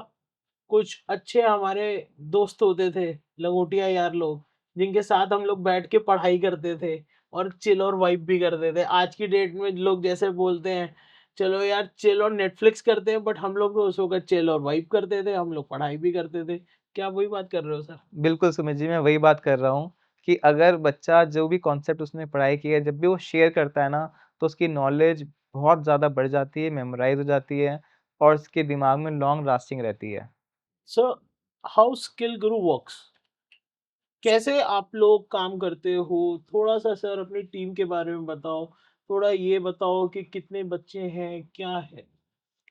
कुछ अच्छे हमारे दोस्त होते थे, लंगोटिया यार लोग, जिनके साथ हम लोग बैठ के पढ़ाई करते थे और चिल और वाइब भी करते थे। आज की डेट में लोग जैसे बोलते हैं, चलो यार चिल और नेटफ्लिक्स करते हैं, बट हम लोग तो उस वक़्त चिल और वाइब करते थे, हम लोग पढ़ाई भी करते थे। क्या आप वही बात कर रहे हो सर? बिल्कुल सुमित जी, मैं वही बात कर रहा हूँ कि अगर बच्चा जो भी कॉन्सेप्ट उसने पढ़ाई की है, जब भी वो शेयर करता है ना, तो उसकी नॉलेज बहुत ज़्यादा बढ़ जाती है, मेमोराइज़ हो जाती है और उसके दिमाग में लॉन्ग लास्टिंग रहती है। So how skill Guru works? कैसे आप लोग काम करते हो? थोड़ा-सा सर अपनी टीम के बारे में बताओ। थोड़ा ये बताओ कि कितने बच्चे हैं, क्या है?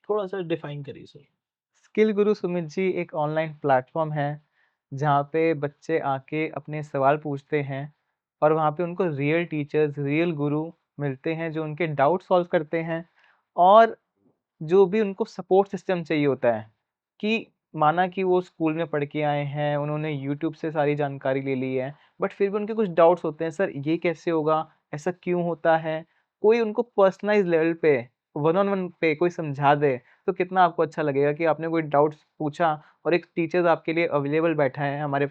थोड़ा-सा डिफाइन करिए सर। स्किल गुरु सुमित जी एक ऑनलाइन प्लेटफ़ॉर्म है, जहाँ पे बच्चे आके अपने सवाल पूछते हैं और वहाँ पे उनको रियल टीचर्स, रियल गुरु मिलते हैं, जो उनके डाउट सॉल्व करते हैं और जो भी उनको सपोर्ट सिस्टम चाहिए होता है कि माना कि वो स्कूल में पढ़ के आए हैं, उन्होंने यूट्यूब से सारी जानकारी ले ली है, बट फिर भी उनके कुछ डाउट्स होते हैं, सर ये कैसे होगा? ऐसा क्यों होता है? कोई उनको पर्सनलाइज़ लेवल पे, वन ऑन वन पे कोई समझा दे, तो कितना आपको अच्छा लगेगा कि आपने कोई डाउट्स पूछा और एक टीचर्स आपके लिए अवेलेबल बैठा है हमारे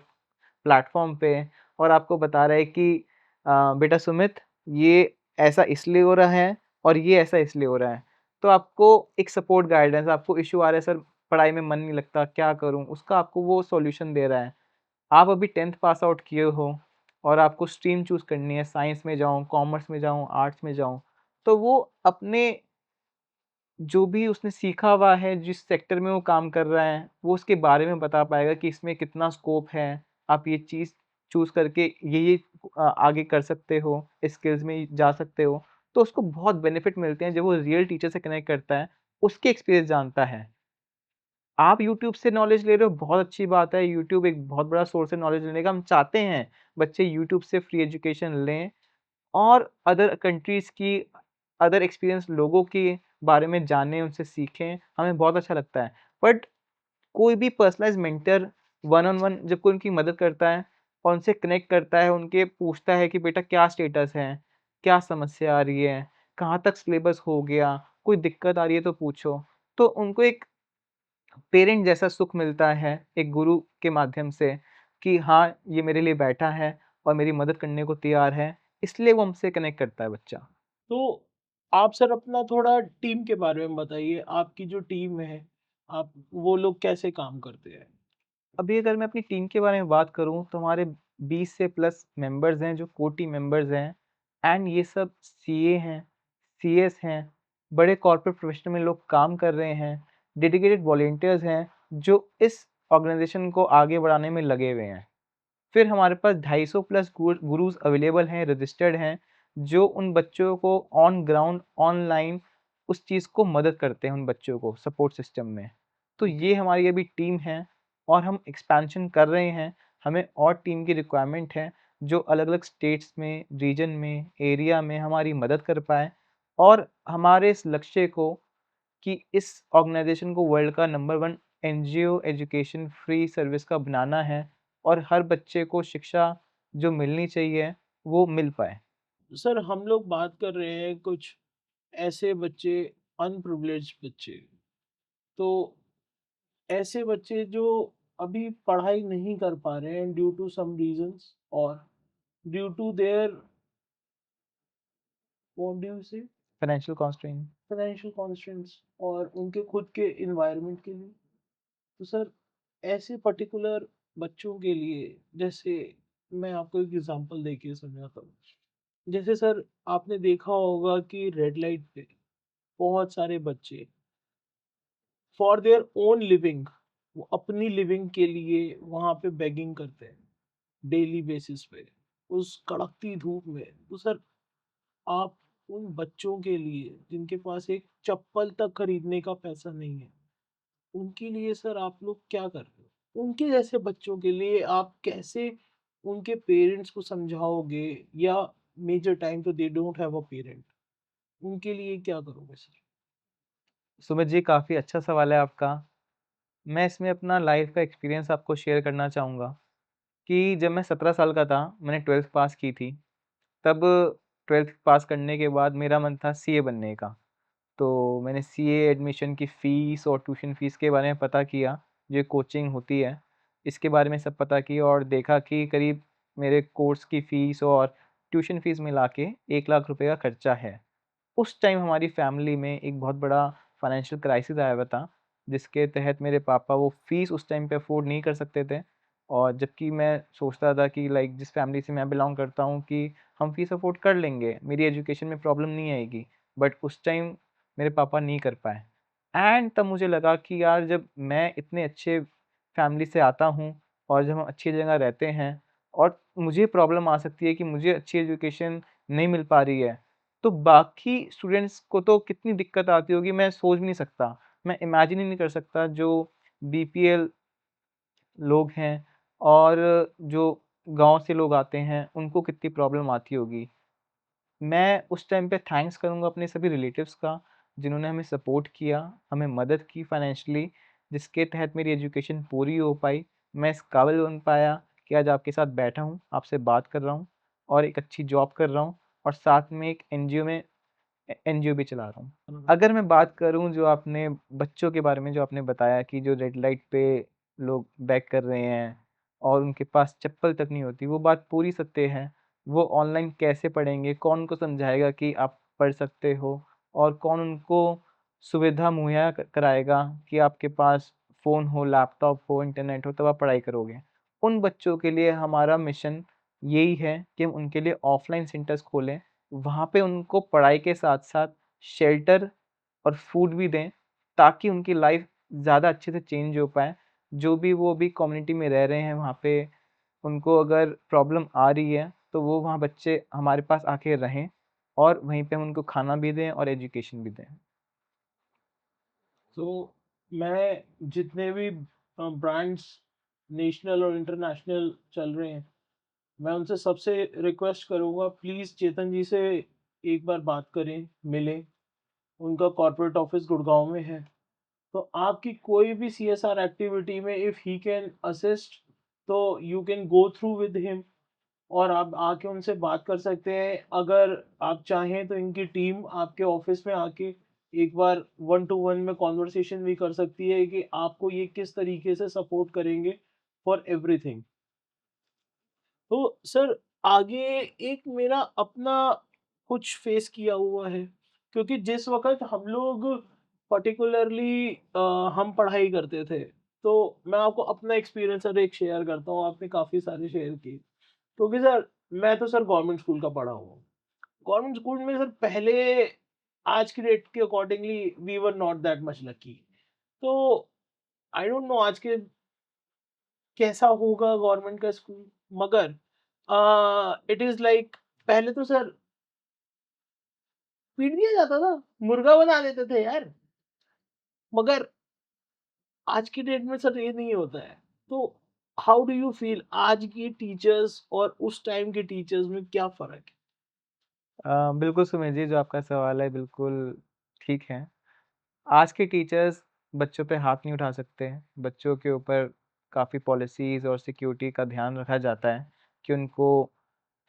प्लेटफ़ॉर्म पे और आपको बता रहा है कि बेटा सुमित, ये ऐसा इसलिए हो रहा है और ये ऐसा इसलिए हो रहा है। तो आपको एक सपोर्ट गाइडेंस, आपको इश्यू आ रहा है, सर पढ़ाई में मन नहीं लगता, क्या करूँ? उसका आपको वो सॉल्यूशन दे रहा है। आप अभी 10th पास आउट किए हो और आपको स्ट्रीम चूज़ करनी है, साइंस में जाऊँ, कॉमर्स में जाऊँ, आर्ट्स में जाऊँ, तो वो अपने जो भी उसने सीखा हुआ है, जिस सेक्टर में वो काम कर रहा है, वो उसके बारे में बता पाएगा कि इसमें कितना स्कोप है। आप ये चीज़ चूज़ करके ये आगे कर सकते हो, स्किल्स में जा सकते हो। तो उसको बहुत बेनिफिट मिलते हैं जब वो रियल टीचर से कनेक्ट करता है, उसके एक्सपीरियंस जानता है। आप यूट्यूब से नॉलेज ले रहे हो, बहुत अच्छी बात है, यूट्यूब एक बहुत बड़ा सोर्स है नॉलेज लेने का। हम चाहते हैं बच्चे यूट्यूब से फ्री एजुकेशन लें और अदर कंट्रीज़ की, अदर एक्सपीरियंस लोगों के बारे में जानें, उनसे सीखें, हमें बहुत अच्छा लगता है। बट कोई भी personalized mentor one on one जब कोई उनकी मदद करता है और उनसे कनेक्ट करता है, उनके पूछता है कि बेटा क्या स्टेटस है? क्या समस्या आ रही है? कहाँ तक सिलेबस हो गया? कोई दिक्कत आ रही है तो पूछो। तो उनको एक पेरेंट जैसा सुख मिलता है, एक गुरु के माध्यम से कि हाँ, ये मेरे लिए बैठा है और मेरी मदद करने को तैयार है, इसलिए वो हमसे कनेक्ट करता है बच्चा। तो आप सर अपना थोड़ा टीम के बारे में बताइए, आपकी जो टीम है, आप वो लोग कैसे काम करते हैं? अभी अगर मैं अपनी टीम के बारे में बात करूँ तो हमारे 20 से प्लस मेंबर्स हैं जो कोर टीम मेंबर्स हैं एंड ये सब सीए हैं, सीएस हैं, बड़े कॉर्पोरेट प्रोफेशन में लोग काम कर रहे हैं, डेडिकेटेड वॉलंटियर्स हैं जो इस ऑर्गेनाइजेशन को आगे बढ़ाने में लगे हुए हैं। फिर हमारे पास 250 प्लस गुरुज़ अवेलेबल हैं, रजिस्टर्ड हैं, जो उन बच्चों को ऑन ग्राउंड, ऑनलाइन उस चीज़ को मदद करते हैं उन बच्चों को सपोर्ट सिस्टम में। तो ये हमारी अभी टीम है और हम एक्सपेंशन कर रहे हैं। हमें और टीम की रिक्वायरमेंट है, जो अलग-अलग स्टेट्स में, रीजन में, एरिया में हमारी मदद कर पाएँ और हमारे इस लक्ष्य को कि इस ऑर्गेनाइज़ेशन को वर्ल्ड का number 1 NGO education free service का बनाना है और हर बच्चे को शिक्षा जो मिलनी चाहिए, वो मिल पाए। सर हम लोग बात कर रहे हैं कुछ ऐसे बच्चे, अनप्रिविलेज्ड बच्चे, तो ऐसे बच्चे जो अभी पढ़ाई नहीं कर पा रहे हैं ड्यू टू सम रीजंस और due to their what do you say financial constraint. Financial constraints और उनके खुद के इन्वायरमेंट के लिए। तो सर ऐसे पर्टिकुलर बच्चों के लिए, जैसे मैं आपको एक एग्जांपल देके समझाता हूँ। जैसे सर आपने देखा होगा कि रेड लाइट पे बहुत सारे बच्चे फॉर देयर ओन लिविंग, वो अपनी लिविंग के लिए वहां पे बेगिंग करते हैं डेली बेसिस पे उस कड़कती धूप में। तो सर आप उन बच्चों के लिए जिनके पास एक चप्पल तक खरीदने का पैसा नहीं है, उनके लिए सर आप लोग क्या कर रहे हो? उनके जैसे बच्चों के लिए आप कैसे उनके पेरेंट्स को समझाओगे, या मेजर टाइम तो they don't have a parent, उनके लिए क्या करोगे सर? सुमित जी, काफ़ी अच्छा सवाल है आपका। मैं इसमें अपना लाइफ़ का एक्सपीरियंस आपको शेयर करना चाहूँगा कि जब मैं 17 साल का था, मैंने 12th पास की थी। तब 12th पास करने के बाद मेरा मन था सीए बनने का। तो मैंने सीए एडमिशन की फ़ीस और ट्यूशन फ़ीस के बारे में पता किया, जो कोचिंग होती है, इसके बारे में सब पता किया और देखा कि करीब मेरे कोर्स की फ़ीस और ट्यूशन फ़ीस मिला के 1 लाख रुपए का खर्चा है। उस टाइम हमारी फ़ैमिली में एक बहुत बड़ा फाइनेंशियल क्राइसिस आया हुआ था, जिसके तहत मेरे पापा वो फ़ीस उस टाइम पे अफ़ोर्ड नहीं कर सकते थे और जबकि मैं सोचता था कि लाइक जिस फ़ैमिली से मैं बिलॉन्ग करता हूँ कि हम फ़ीस अफ़ोर्ड कर लेंगे, मेरी एजुकेशन में प्रॉब्लम नहीं आएगी। बट उस टाइम मेरे पापा नहीं कर पाए एंड तब मुझे लगा कि यार जब मैं इतने अच्छे फ़ैमिली से आता हूँ और जब हम अच्छी जगह रहते हैं और मुझे प्रॉब्लम आ सकती है कि मुझे अच्छी एजुकेशन नहीं मिल पा रही है, तो बाकी स्टूडेंट्स को तो कितनी दिक्कत आती होगी मैं सोच भी नहीं सकता। मैं इमेजिन ही नहीं कर सकता जो बीपीएल लोग हैं और जो गाँव से लोग आते हैं, उनको कितनी प्रॉब्लम आती होगी। मैं उस टाइम पे थैंक्स करूँगा अपने सभी रिलेटिव्स का, जिन्होंने हमें सपोर्ट किया, हमें मदद की फाइनेंशियली, जिसके तहत मेरी एजुकेशन पूरी हो पाई। मैं इस काबिल बन पाया कि आज आपके साथ बैठा हूँ, आपसे बात कर रहा हूँ और एक अच्छी जॉब कर रहा हूँ और साथ में एक एनजीओ में एनजीओ भी चला रहा हूँ। अगर मैं बात करूँ जो आपने बच्चों के बारे में जो आपने बताया कि जो रेड लाइट पे लोग बैक कर रहे हैं और उनके पास चप्पल तक नहीं होती, वो बात पूरी सत्य है। वो ऑनलाइन कैसे पढ़ेंगे? कौन उनको समझाएगा कि आप पढ़ सकते हो? और कौन उनको सुविधा मुहैया कराएगा कि आपके पास फ़ोन हो, लैपटॉप हो, इंटरनेट हो, तब आप पढ़ाई करोगे। उन बच्चों के लिए हमारा मिशन यही है कि हम उनके लिए ऑफ़लाइन सेंटर्स खोलें, वहाँ पे उनको पढ़ाई के साथ-साथ शेल्टर और फूड भी दें, ताकि उनकी लाइफ ज़्यादा अच्छे से चेंज हो पाए। जो भी वो भी कम्युनिटी में रह रहे हैं वहाँ पे उनको अगर प्रॉब्लम आ रही है, तो वो वहाँ बच्चे हमारे पास आके रहें और वहीं पे हम उनको खाना भी दें और एजुकेशन भी दें। तो मैं जितने भी ब्रांड्स नेशनल और इंटरनेशनल चल रहे हैं, मैं उनसे सबसे रिक्वेस्ट करूँगा, प्लीज़ चेतन जी से एक बार बात करें, मिलें। उनका कॉर्पोरेट ऑफिस गुड़गाँव में है। तो आपकी कोई भी सीएसआर एक्टिविटी में इफ़ ही कैन असिस्ट, तो you can go through with him और आप आके उनसे बात कर सकते हैं। अगर आप चाहें तो इनकी टीम आपके ऑफिस में आके एक बार वन टू वन में कॉन्वर्सेशन भी कर सकती है कि आपको ये किस तरीके से सपोर्ट करेंगे फॉर एवरीथिंग। तो सर आगे एक मेरा अपना कुछ फेस किया हुआ है, क्योंकि जिस वक़्त हम लोग पर्टिकुलरली हम पढ़ाई करते थे, तो मैं आपको अपना एक्सपीरियंस सर एक शेयर करता हूँ, आपने काफ़ी सारे शेयर किए। क्योंकि सर मैं तो सर गवर्नमेंट स्कूल का पढ़ा हूँ। गवर्नमेंट स्कूल में सर पहले आज की डेट के accordingly we were not that much lucky. तो आई डोंट नो आज के कैसा होगा गवर्नमेंट का स्कूल, मगर इट इज़ लाइक पहले तो सर पीट दिया जाता था, मुर्गा बना देते थे यार। मगर आज की डेट में सर ये नहीं होता है। तो हाउ डू यू फील आज की टीचर्स और उस टाइम के टीचर्स में क्या फ़र्क है? बिल्कुल सुमेश जी, जो आपका सवाल है बिल्कुल ठीक है। आज के टीचर्स बच्चों पे हाथ नहीं उठा सकते हैं। बच्चों के ऊपर काफ़ी पॉलिसीज़ और सिक्योरिटी का ध्यान रखा जाता है कि उनको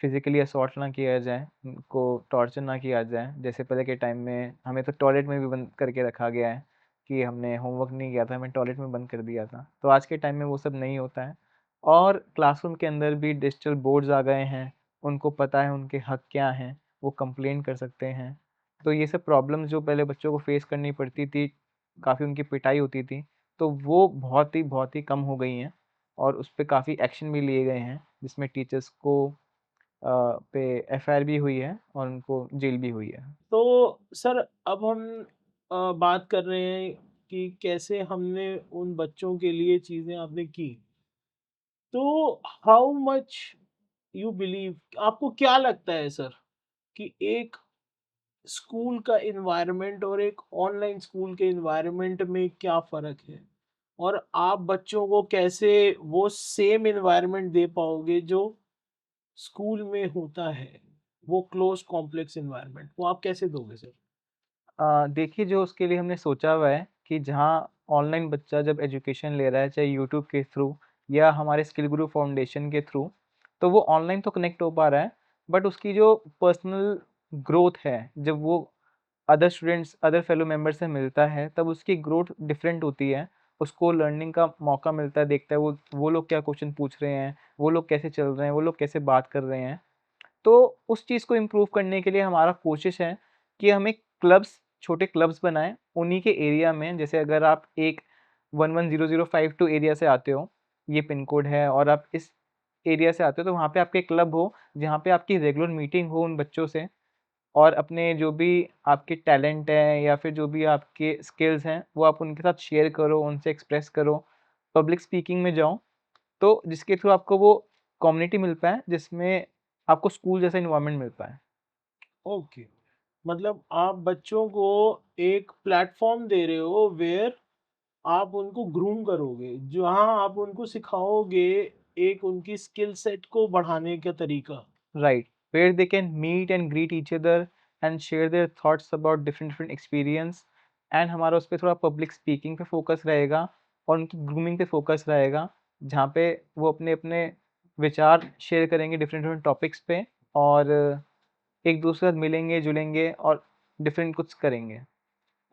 फिज़िकली असॉल्ट ना किया जाए, उनको टॉर्चर ना किया जाए। जैसे पहले के टाइम में हमें तो टॉयलेट में भी बंद करके रखा गया है कि हमने होमवर्क नहीं किया था, हमें टॉयलेट में बंद कर दिया था। तो आज के टाइम में वो सब नहीं होता है और क्लासरूम के अंदर भी डिजिटल बोर्ड्स आ गए हैं। उनको पता है उनके हक क्या हैं, वो कंप्लेंट कर सकते हैं। तो ये सब प्रॉब्लम्स जो पहले बच्चों को फेस करनी पड़ती थी, काफ़ी उनकी पिटाई होती थी, तो वो बहुत ही कम हो गई हैं और उस पे काफ़ी एक्शन भी लिए गए हैं, जिसमें टीचर्स को पे एफआईआर भी हुई है और उनको जेल भी हुई है। तो सर अब हम बात कर रहे हैं कि कैसे हमने उन बच्चों के लिए चीज़ें आपने की। तो हाउ मच यू बिलीव, आपको क्या लगता है सर कि एक स्कूल का एनवायरनमेंट और एक ऑनलाइन स्कूल के एनवायरनमेंट में क्या फ़र्क है? और आप बच्चों को कैसे वो सेम एनवायरनमेंट दे पाओगे जो स्कूल में होता है, वो क्लोज़ कॉम्प्लेक्स एनवायरनमेंट, वो आप कैसे दोगे सर? देखिए जो उसके लिए हमने सोचा हुआ है कि जहाँ ऑनलाइन बच्चा जब एजुकेशन ले रहा है, चाहे यूट्यूब के थ्रू या हमारे स्किल गुरु फाउंडेशन के थ्रू, तो वो ऑनलाइन तो कनेक्ट हो पा रहा है, बट उसकी जो पर्सनल ग्रोथ है, जब वो other students, other fellow member से मिलता है, तब उसकी ग्रोथ डिफरेंट होती है। उसको लर्निंग का मौका मिलता है, देखता है वो लोग क्या क्वेश्चन पूछ रहे हैं, वो लोग कैसे चल रहे हैं, वो लोग कैसे बात कर रहे हैं। तो उस चीज़ को इम्प्रूव करने के लिए हमारा कोशिश है कि हम एक क्लब्स, छोटे क्लब्स बनाएँ, उन्हीं के एरिया में। जैसे अगर आप एक 110052 एरिया से आते हो, ये पिन कोड है और आप इस एरिया से आते हो, तो वहाँ पे आपके क्लब हो, जहाँ पे आपकी रेगुलर मीटिंग हो उन बच्चों से और अपने जो भी आपके टैलेंट हैं या फिर जो भी आपके स्किल्स हैं, वो आप उनके साथ शेयर करो, उनसे एक्सप्रेस करो। पब्लिक स्पीकिंग में जाओ, तो जिसके थ्रू आपको वो कम्युनिटी मिल पाए, जिसमें आपको स्कूल जैसा एनवायरनमेंट मिल पाए। ओके, मतलब आप बच्चों को एक प्लेटफ़ॉर्म दे रहे हो वेयर आप उनको ग्रूम करोगे, जहाँ आप उनको सिखाओगे एक उनकी स्किल सेट को बढ़ाने का तरीका। Right, where they can meet and greet each other and share their thoughts about different experience and हमारा उस पे थोड़ा पब्लिक स्पीकिंग पे फ़ोकस रहेगा और उनकी ग्रूमिंग पे फ़ोकस रहेगा, जहाँ पे वो अपने-अपने विचार शेयर करेंगे डिफरेंट टॉपिक्स पे और एक दूसरे के साथ मिलेंगे, जुलेंगे और डिफरेंट कुछ करेंगे।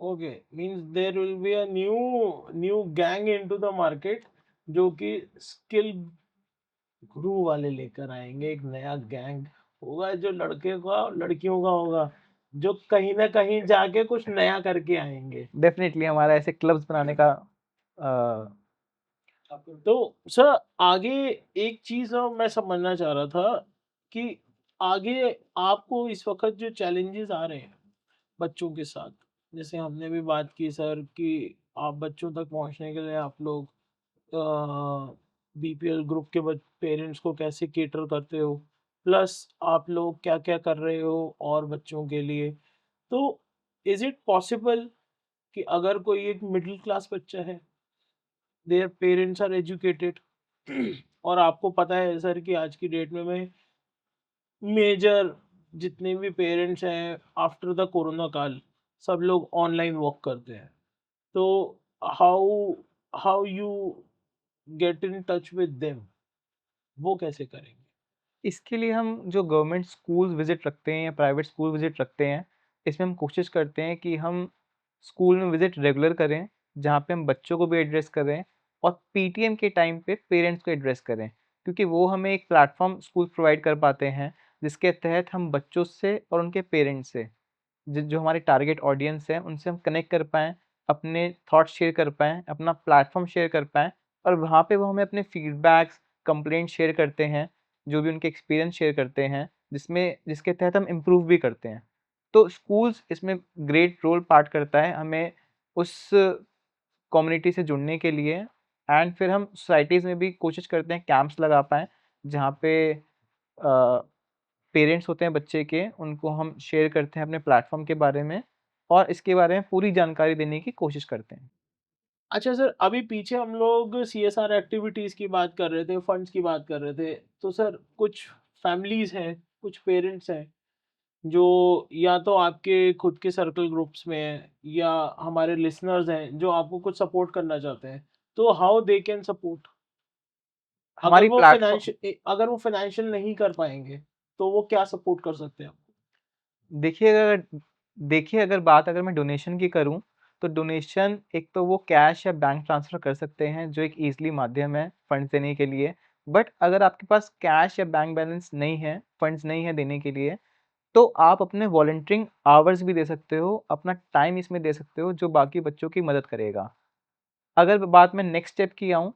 Okay, means there will be a new new gang into the market, जो कि स्किल गुरु वाले लेकर आएँगे, एक नया गैंग होगा जो लड़के का और लड़कियों का होगा, जो कहीं न कहीं जाके कुछ नया करके आएँगे। डेफ़िनेटली हमारा ऐसे क्लब्स बनाने का अ, तो सर आगे एक चीज़ और मैं समझना चाह रहा था कि आगे आपको इस वक़्त जो चैलेंजेज़ आ रहे हैं बच्चों के साथ, जैसे हमने भी बात की सर कि आप बच्चों तक पहुंचने के लिए आप लोग बीपीएल ग्रुप के पेरेंट्स को कैसे केटर करते हो, प्लस आप लोग क्या क्या कर रहे हो और बच्चों के लिए। तो इज इट पॉसिबल कि अगर कोई एक मिडिल क्लास बच्चा है, देयर पेरेंट्स आर एजुकेटेड और आपको पता है सर कि आज की डेट में मेजर जितने भी पेरेंट्स हैं आफ्टर द कोरोना काल सब लोग ऑनलाइन वर्क करते हैं, तो how how you get in touch with them, वो कैसे करेंगे? इसके लिए हम जो गवर्नमेंट स्कूल विज़िट रखते हैं या प्राइवेट स्कूल विज़िट रखते हैं, इसमें हम कोशिश करते हैं कि हम स्कूल में विज़िट रेगुलर करें, जहाँ पे हम बच्चों को भी एड्रेस करें और पीटीएम के टाइम पे पेरेंट्स को एड्रेस करें। क्योंकि वो हमें एक प्लेटफ़ॉर्म स्कूल प्रोवाइड कर पाते हैं, जिसके तहत हम बच्चों से और उनके पेरेंट्स से जो हमारे टारगेट ऑडियंस है, उनसे हम कनेक्ट कर पाएँ, अपने थॉट्स शेयर कर पाएँ, अपना प्लेटफ़ॉर्म शेयर कर पाएँ और वहाँ पे वो हमें अपने फीडबैक्स, कंप्लेंट शेयर करते हैं, जो भी उनके एक्सपीरियंस शेयर करते हैं, जिसके तहत हम इम्प्रूव भी करते हैं। तो स्कूल्स इसमें ग्रेट रोल पार्ट करता है, हमें उस कम्युनिटी से जुड़ने के लिए एंड फिर हम सोसाइटीज़ में भी कोशिश करते हैं कैंप्स लगा पाएँ, जहाँ पे पेरेंट्स होते हैं बच्चे के, उनको हम शेयर करते हैं अपने प्लेटफ़ॉर्म के बारे में और इसके बारे में पूरी जानकारी देने की कोशिश करते हैं। अच्छा सर, अभी पीछे हम लोग सीएसआर एक्टिविटीज़ की बात कर रहे थे, फंड्स की बात कर रहे थे। तो सर कुछ फैमिलीज़ हैं, कुछ पेरेंट्स हैं, जो या तो आपके खुद के सर्कल ग्रुप्स में हैं या हमारे लिसनर्स हैं, जो आपको कुछ सपोर्ट करना चाहते हैं। तो हाउ दे कैन सपोर्ट? हमारी प्लेटफ़ॉर्म अगर वो फाइनेंशियल नहीं कर पाएँगे, तो वो क्या सपोर्ट कर सकते हैं आपको? देखिए अगर देखिए बात अगर मैं डोनेशन की करूँ, तो डोनेशन एक तो वो कैश या बैंक ट्रांसफ़र कर सकते हैं, जो एक ईज़िली माध्यम है फंड्स देने के लिए। बट अगर आपके पास कैश या बैंक बैलेंस नहीं है, फंड्स नहीं है देने के लिए, तो आप अपने वॉलंटियरिंग आवर्स भी दे सकते हो, अपना टाइम इसमें दे सकते हो, जो बाकी बच्चों की मदद करेगा। अगर बात मैं नेक्स्ट स्टेप की आऊँ,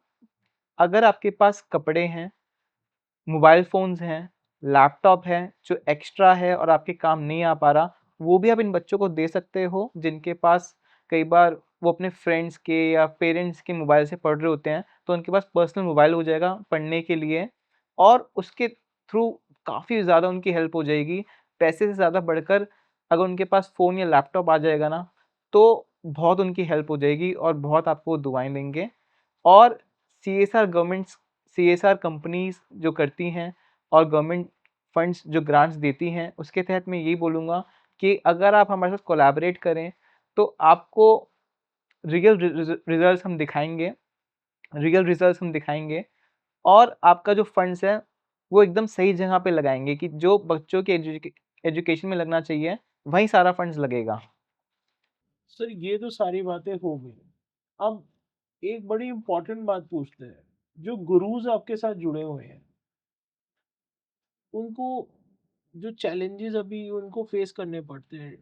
अगर आपके पास कपड़े हैं, मोबाइल फ़ोन्स हैं, लैपटॉप है, जो एक्स्ट्रा है और आपके काम नहीं आ पा रहा, वो भी आप इन बच्चों को दे सकते हो, जिनके पास कई बार वो अपने फ्रेंड्स के या पेरेंट्स के मोबाइल से पढ़ रहे होते हैं, तो उनके पास पर्सनल मोबाइल हो जाएगा पढ़ने के लिए और उसके थ्रू काफ़ी ज़्यादा उनकी हेल्प हो जाएगी। पैसे से ज़्यादा बढ़कर अगर उनके पास फ़ोन या लैपटॉप आ जाएगा ना, तो बहुत उनकी हेल्प हो जाएगी और बहुत आपको दुआएँ देंगे। और सीएसआर गवर्नमेंट्स सीएसआर कंपनीज़ जो करती हैं और गवर्नमेंट फंड्स जो ग्रांट्स देती हैं, उसके तहत मैं यही बोलूँगा कि अगर आप हमारे साथ कोलैबोरेट करें, तो आपको रियल रिज़ल्ट्स हम दिखाएँगे और आपका जो फंड्स है, वो एकदम सही जगह पे लगाएँगे कि जो बच्चों के एजुकेशन में लगना चाहिए, वहीं सारा फंड्स लगेगा। सर ये तो सारी बातें हो गई। अब एक बड़ी इम्पोर्टेंट बात पूछते हैं। जो गुरुज़ आपके साथ जुड़े हुए हैं, उनको जो चैलेंजेस अभी उनको फेस करने पड़ते हैं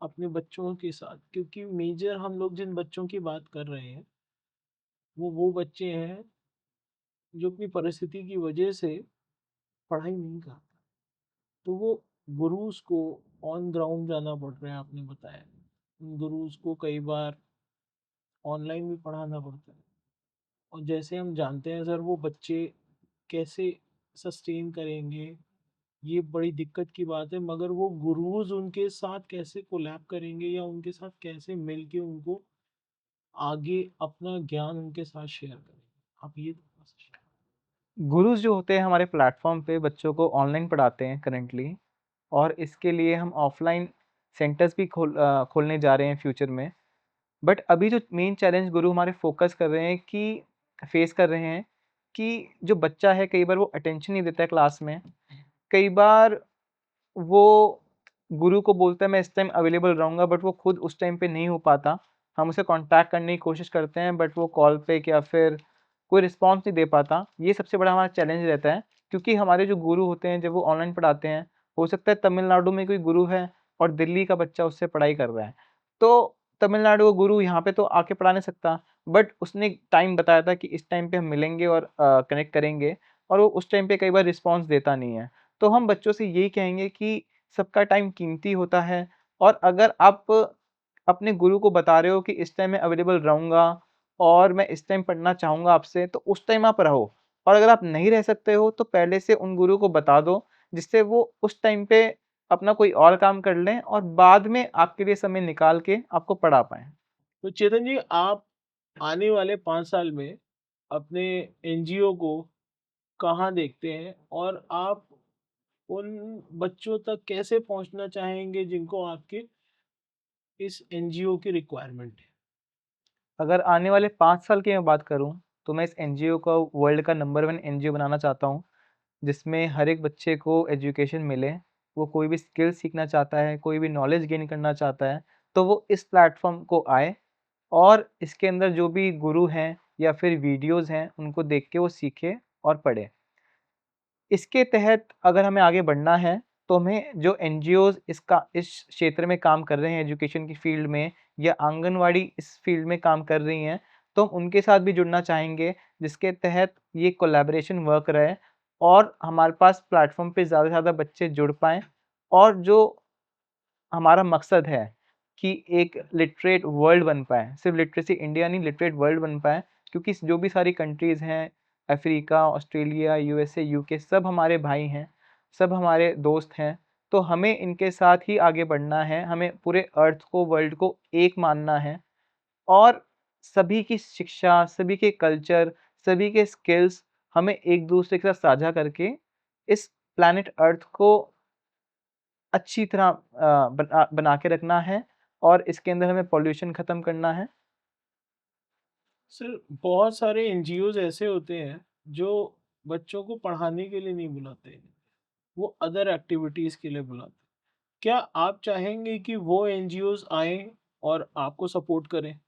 अपने बच्चों के साथ, क्योंकि मेजर हम लोग जिन बच्चों की बात कर रहे हैं, वो बच्चे हैं जो अपनी परिस्थिति की वजह से पढ़ाई नहीं कर पाते। तो वो गुरुज़ को ऑन ग्राउंड जाना पड़ रहा है, आपने बताया। उन गुरुज़ को कई बार ऑनलाइन भी पढ़ाना पड़ता है। और जैसे हम जानते हैं सर, वो बच्चे कैसे सस्टेन करेंगे, ये बड़ी दिक्कत की बात है। मगर वो गुरुज़ उनके साथ कैसे कोलैब करेंगे या उनके साथ कैसे मिल के उनको आगे अपना ज्ञान उनके साथ शेयर करेंगे? आप ये थोड़ा-सा शेयर। गुरुज़ जो होते हैं हमारे प्लेटफ़ॉर्म पे बच्चों को ऑनलाइन पढ़ाते हैं करंटली और इसके लिए हम ऑफ़लाइन सेंटर्स भी खोलने जा रहे हैं फ्यूचर में। बट अभी जो मेन चैलेंज गुरु हमारे फ़ोकस कर रहे हैं कि फ़ेस कर रहे हैं कि जो बच्चा है कई बार वो अटेंशन नहीं देता है क्लास में। कई बार वो गुरु को बोलता है मैं इस टाइम अवेलेबल रहूँगा बट वो खुद उस टाइम पे नहीं हो पाता। हम उसे कॉन्टैक्ट करने की कोशिश करते हैं बट वो कॉल पे या फिर कोई रिस्पॉन्स नहीं दे पाता। ये सबसे बड़ा हमारा चैलेंज रहता है क्योंकि हमारे जो गुरु होते हैं जब वो ऑनलाइन पढ़ाते हैं, हो सकता है तमिलनाडु में कोई गुरु है और दिल्ली का बच्चा उससे पढ़ाई कर रहा है। तो तमिलनाडु का गुरु यहाँ पे तो आके पढ़ा नहीं सकता बट उसने टाइम बताया था कि इस टाइम पे हम मिलेंगे और कनेक्ट करेंगे और वो उस टाइम पे कई बार रिस्पॉन्स देता नहीं है। तो हम बच्चों से यही कहेंगे कि सबका टाइम कीमती होता है और अगर आप अपने गुरु को बता रहे हो कि इस टाइम मैं अवेलेबल रहूँगा और मैं इस टाइम पढ़ना चाहूँगा आपसे, तो उस टाइम आप रहो। और अगर आप नहीं रह सकते हो तो पहले से उन गुरु को बता दो, जिससे वो उस टाइम पे अपना कोई और काम कर लें और बाद में आपके लिए समय निकाल के आपको पढ़ा पाएँ। तो चेतन जी, आप आने वाले 5 साल में अपने एनजीओ को कहाँ देखते हैं, और आप उन बच्चों तक कैसे पहुँचना चाहेंगे जिनको आपके इस एनजीओ की रिक्वायरमेंट है? अगर आने वाले 5 साल की मैं बात करूँ, तो मैं इस एनजीओ को वर्ल्ड का नंबर 1 एनजीओ बनाना चाहता हूँ, जिसमें हर एक बच्चे को एजुकेशन मिले। वो कोई भी स्किल सीखना चाहता है, कोई भी नॉलेज गेन करना चाहता है, तो वो इस प्लेटफ़ॉर्म को आए और इसके अंदर जो भी गुरु हैं या फिर वीडियोज़ हैं, उनको देख के वो सीखे और पढ़े। इसके तहत अगर हमें आगे बढ़ना है, तो हमें जो एनजीओज़ इस क्षेत्र में काम कर रहे हैं एजुकेशन की फ़ील्ड में या आंगनवाड़ी इस फ़ील्ड में काम कर रही हैं, तो हम उनके साथ भी जुड़ना चाहेंगे, जिसके तहत ये कोलैबोरेशन वर्क रहे और हमारे पास प्लेटफ़ॉर्म पे ज़्यादा से ज़्यादा बच्चे जुड़ पाएँ और जो हमारा मकसद है कि एक लिटरेट वर्ल्ड बन पाए, सिर्फ़ लिटरेसी इंडिया नहीं लिटरेट वर्ल्ड बन पाए, क्योंकि जो भी सारी कंट्रीज़ हैं, अफ्रीका, ऑस्ट्रेलिया, यूएसए, यूके सब हमारे भाई हैं, सब हमारे दोस्त हैं। तो हमें इनके साथ ही आगे बढ़ना है, हमें पूरे अर्थ को, वर्ल्ड को एक मानना है और सभी की शिक्षा, सभी के कल्चर, सभी के स्किल्स हमें एक-दूसरे के साथ साझा करके इस प्लैनेट अर्थ को अच्छी तरह बना के रखना है और इसके अंदर हमें पॉल्यूशन ख़त्म करना है। सर, बहुत सारे एनजीओज़ ऐसे होते हैं जो बच्चों को पढ़ाने के लिए नहीं बुलाते, वो अदर एक्टिविटीज़ के लिए बुलाते हैं। क्या आप चाहेंगे कि वो एनजीओज़ आएँ और आपको सपोर्ट करें?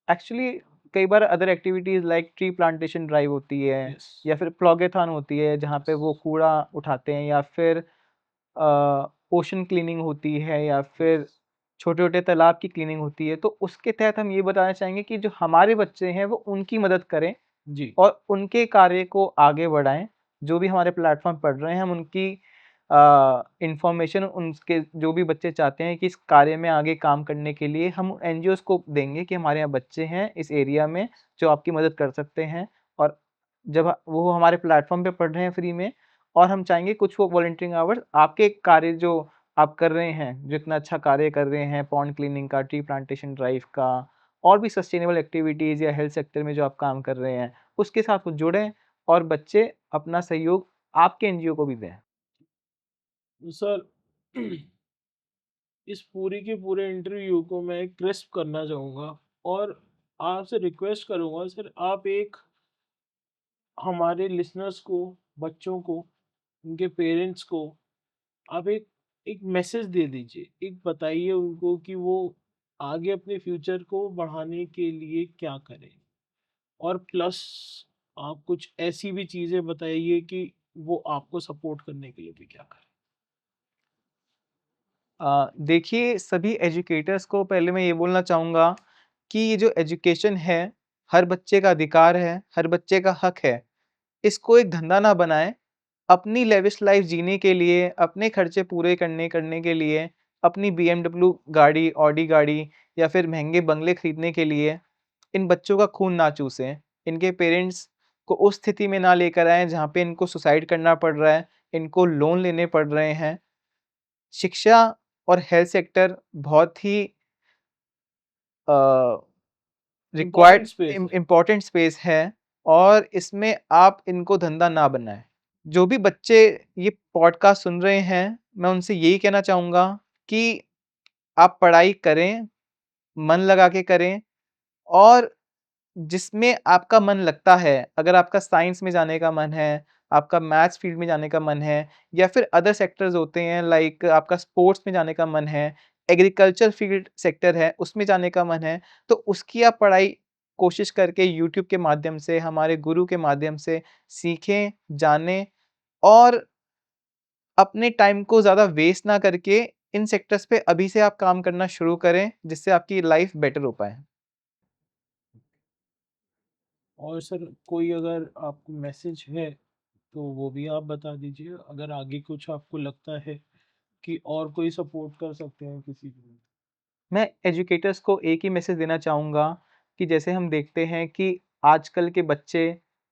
एक्चुअली कई बार other activities like tree plantation drive होती है यस। या फिर प्लॉगेथॉन होती है, जहाँ पे वो कूड़ा उठाते हैं या फिर ओशन क्लीनिंग होती है या फिर छोटे-छोटे तालाब की क्लीनिंग होती है। तो उसके तहत हम ये बताना चाहेंगे कि जो हमारे बच्चे हैं, वो उनकी मदद करें जी। और उनके कार्य को आगे बढ़ाएँ। जो भी हमारे प्लेटफ़ॉर्म पढ़ रहे हैं, हम उनकी इन्फॉर्मेशन उनके जो भी बच्चे चाहते हैं कि इस कार्य में आगे काम करने के लिए हम एनजीओज़ को देंगे कि हमारे यहाँ बच्चे हैं इस एरिया में जो आपकी मदद कर सकते हैं और जब वो हमारे प्लेटफ़ॉर्म पे पढ़ रहे हैं फ्री में और हम चाहेंगे कुछ वो वॉलंटियरिंग आवर्स आपके कार्य जो आप कर रहे हैं, जो इतना अच्छा कार्य कर रहे हैं, पॉन्ड क्लीनिंग का, ट्री प्लांटेशन ड्राइव का और भी सस्टेनेबल एक्टिविटीज़ या हेल्थ सेक्टर में जो आप काम कर रहे हैं, उसके साथ वो जुड़ें और बच्चे अपना सहयोग आपके एनजीओ को भी दें। सर, इस पूरी के पूरे इंटरव्यू को मैं क्रिस्प करना चाहूँगा और आपसे रिक्वेस्ट करूँगा, सर, आप एक हमारे लिसनर्स को, बच्चों को, उनके पेरेंट्स को आप एक एक मैसेज दे दीजिए। एक बताइए उनको कि वो आगे अपने फ्यूचर को बढ़ाने के लिए क्या करें? और प्लस आप कुछ ऐसी भी चीज़ें बताइए कि वो आपको सपोर्ट करने के लिए भी क्या करें? देखिए सभी एजुकेटर्स को पहले मैं ये बोलना चाहूँगा कि ये जो एजुकेशन है, हर बच्चे का अधिकार है, हर बच्चे का हक है। इसको एक धंधा ना बनाएँ, अपनी लेविश लाइफ़ जीने के लिए, अपने खर्चे पूरे करने करने के लिए, अपनी बीएमडब्ल्यू गाड़ी, ऑडी गाड़ी या फिर महँगे बंगले खरीदने के लिए इन बच्चों का खून ना चूसें। इनके पेरेंट्स को उस स्थिति में ना लेकर आएँ जहाँ पे इनको सुसाइड करना पड़ रहा है, इनको लोन लेने पड़ रहे हैं। शिक्षा और हेल्थ सेक्टर बहुत ही अ, इम्पोर्टेंट रिक्वायर्ड स्पेस है। इम्पोर्टेंट स्पेस है और इसमें आप इनको धंधा ना बनाएँ। जो भी बच्चे ये पॉडकास्ट सुन रहे हैं, मैं उनसे यही कहना चाहूँगा कि आप पढ़ाई करें, मन लगा के करें और जिसमें आपका मन लगता है, अगर आपका साइंस में जाने का मन है, आपका मैथ्स फील्ड में जाने का मन है या फिर अदर सेक्टर्स होते हैं लाइक आपका स्पोर्ट्स में जाने का मन है, एग्रीकल्चर फील्ड सेक्टर है, उसमें जाने का मन है, तो उसकी आप पढ़ाई कोशिश करके यूट्यूब के माध्यम से, हमारे गुरु के माध्यम से सीखें, जानें और अपने टाइम को ज़्यादा वेस्ट ना करके इन सेक्टर्स पे अभी से आप काम करना शुरू करें, जिससे आपकी लाइफ़ बेटर हो पाए। और सर, कोई अगर आपको मैसेज है तो वो भी आप बता दीजिए, अगर आगे कुछ आपको लगता है कि और कोई सपोर्ट कर सकते हैं किसी को। मैं एजुकेटर्स को एक ही मैसेज देना चाहूँगा कि जैसे हम देखते हैं कि आजकल के बच्चे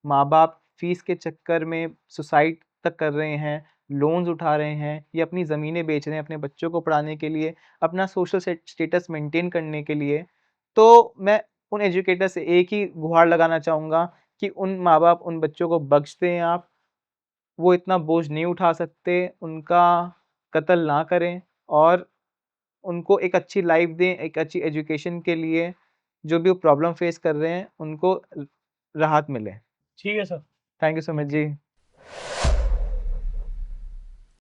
माँ-बाप फ़ीस के चक्कर में सुसाइड तक कर रहे हैं, लोन्स उठा रहे हैं या अपनी ज़मीनें बेच रहे हैं अपने बच्चों को पढ़ाने के लिए, अपना सोशल स्टेटस मेंटेन करने के लिए। तो मैं उन एजुकेटर से एक ही गुहार लगाना चाहूँगा कि उन माँ-बाप उन बच्चों को बख्श दें आप, वो इतना बोझ नहीं उठा सकते, उनका कत्ल ना करें और उनको एक अच्छी लाइफ़ दें, एक अच्छी एजुकेशन के लिए जो भी वो प्रॉब्लम फेस कर रहे हैं, उनको राहत मिले। ठीक है sir. Thank you so much ji.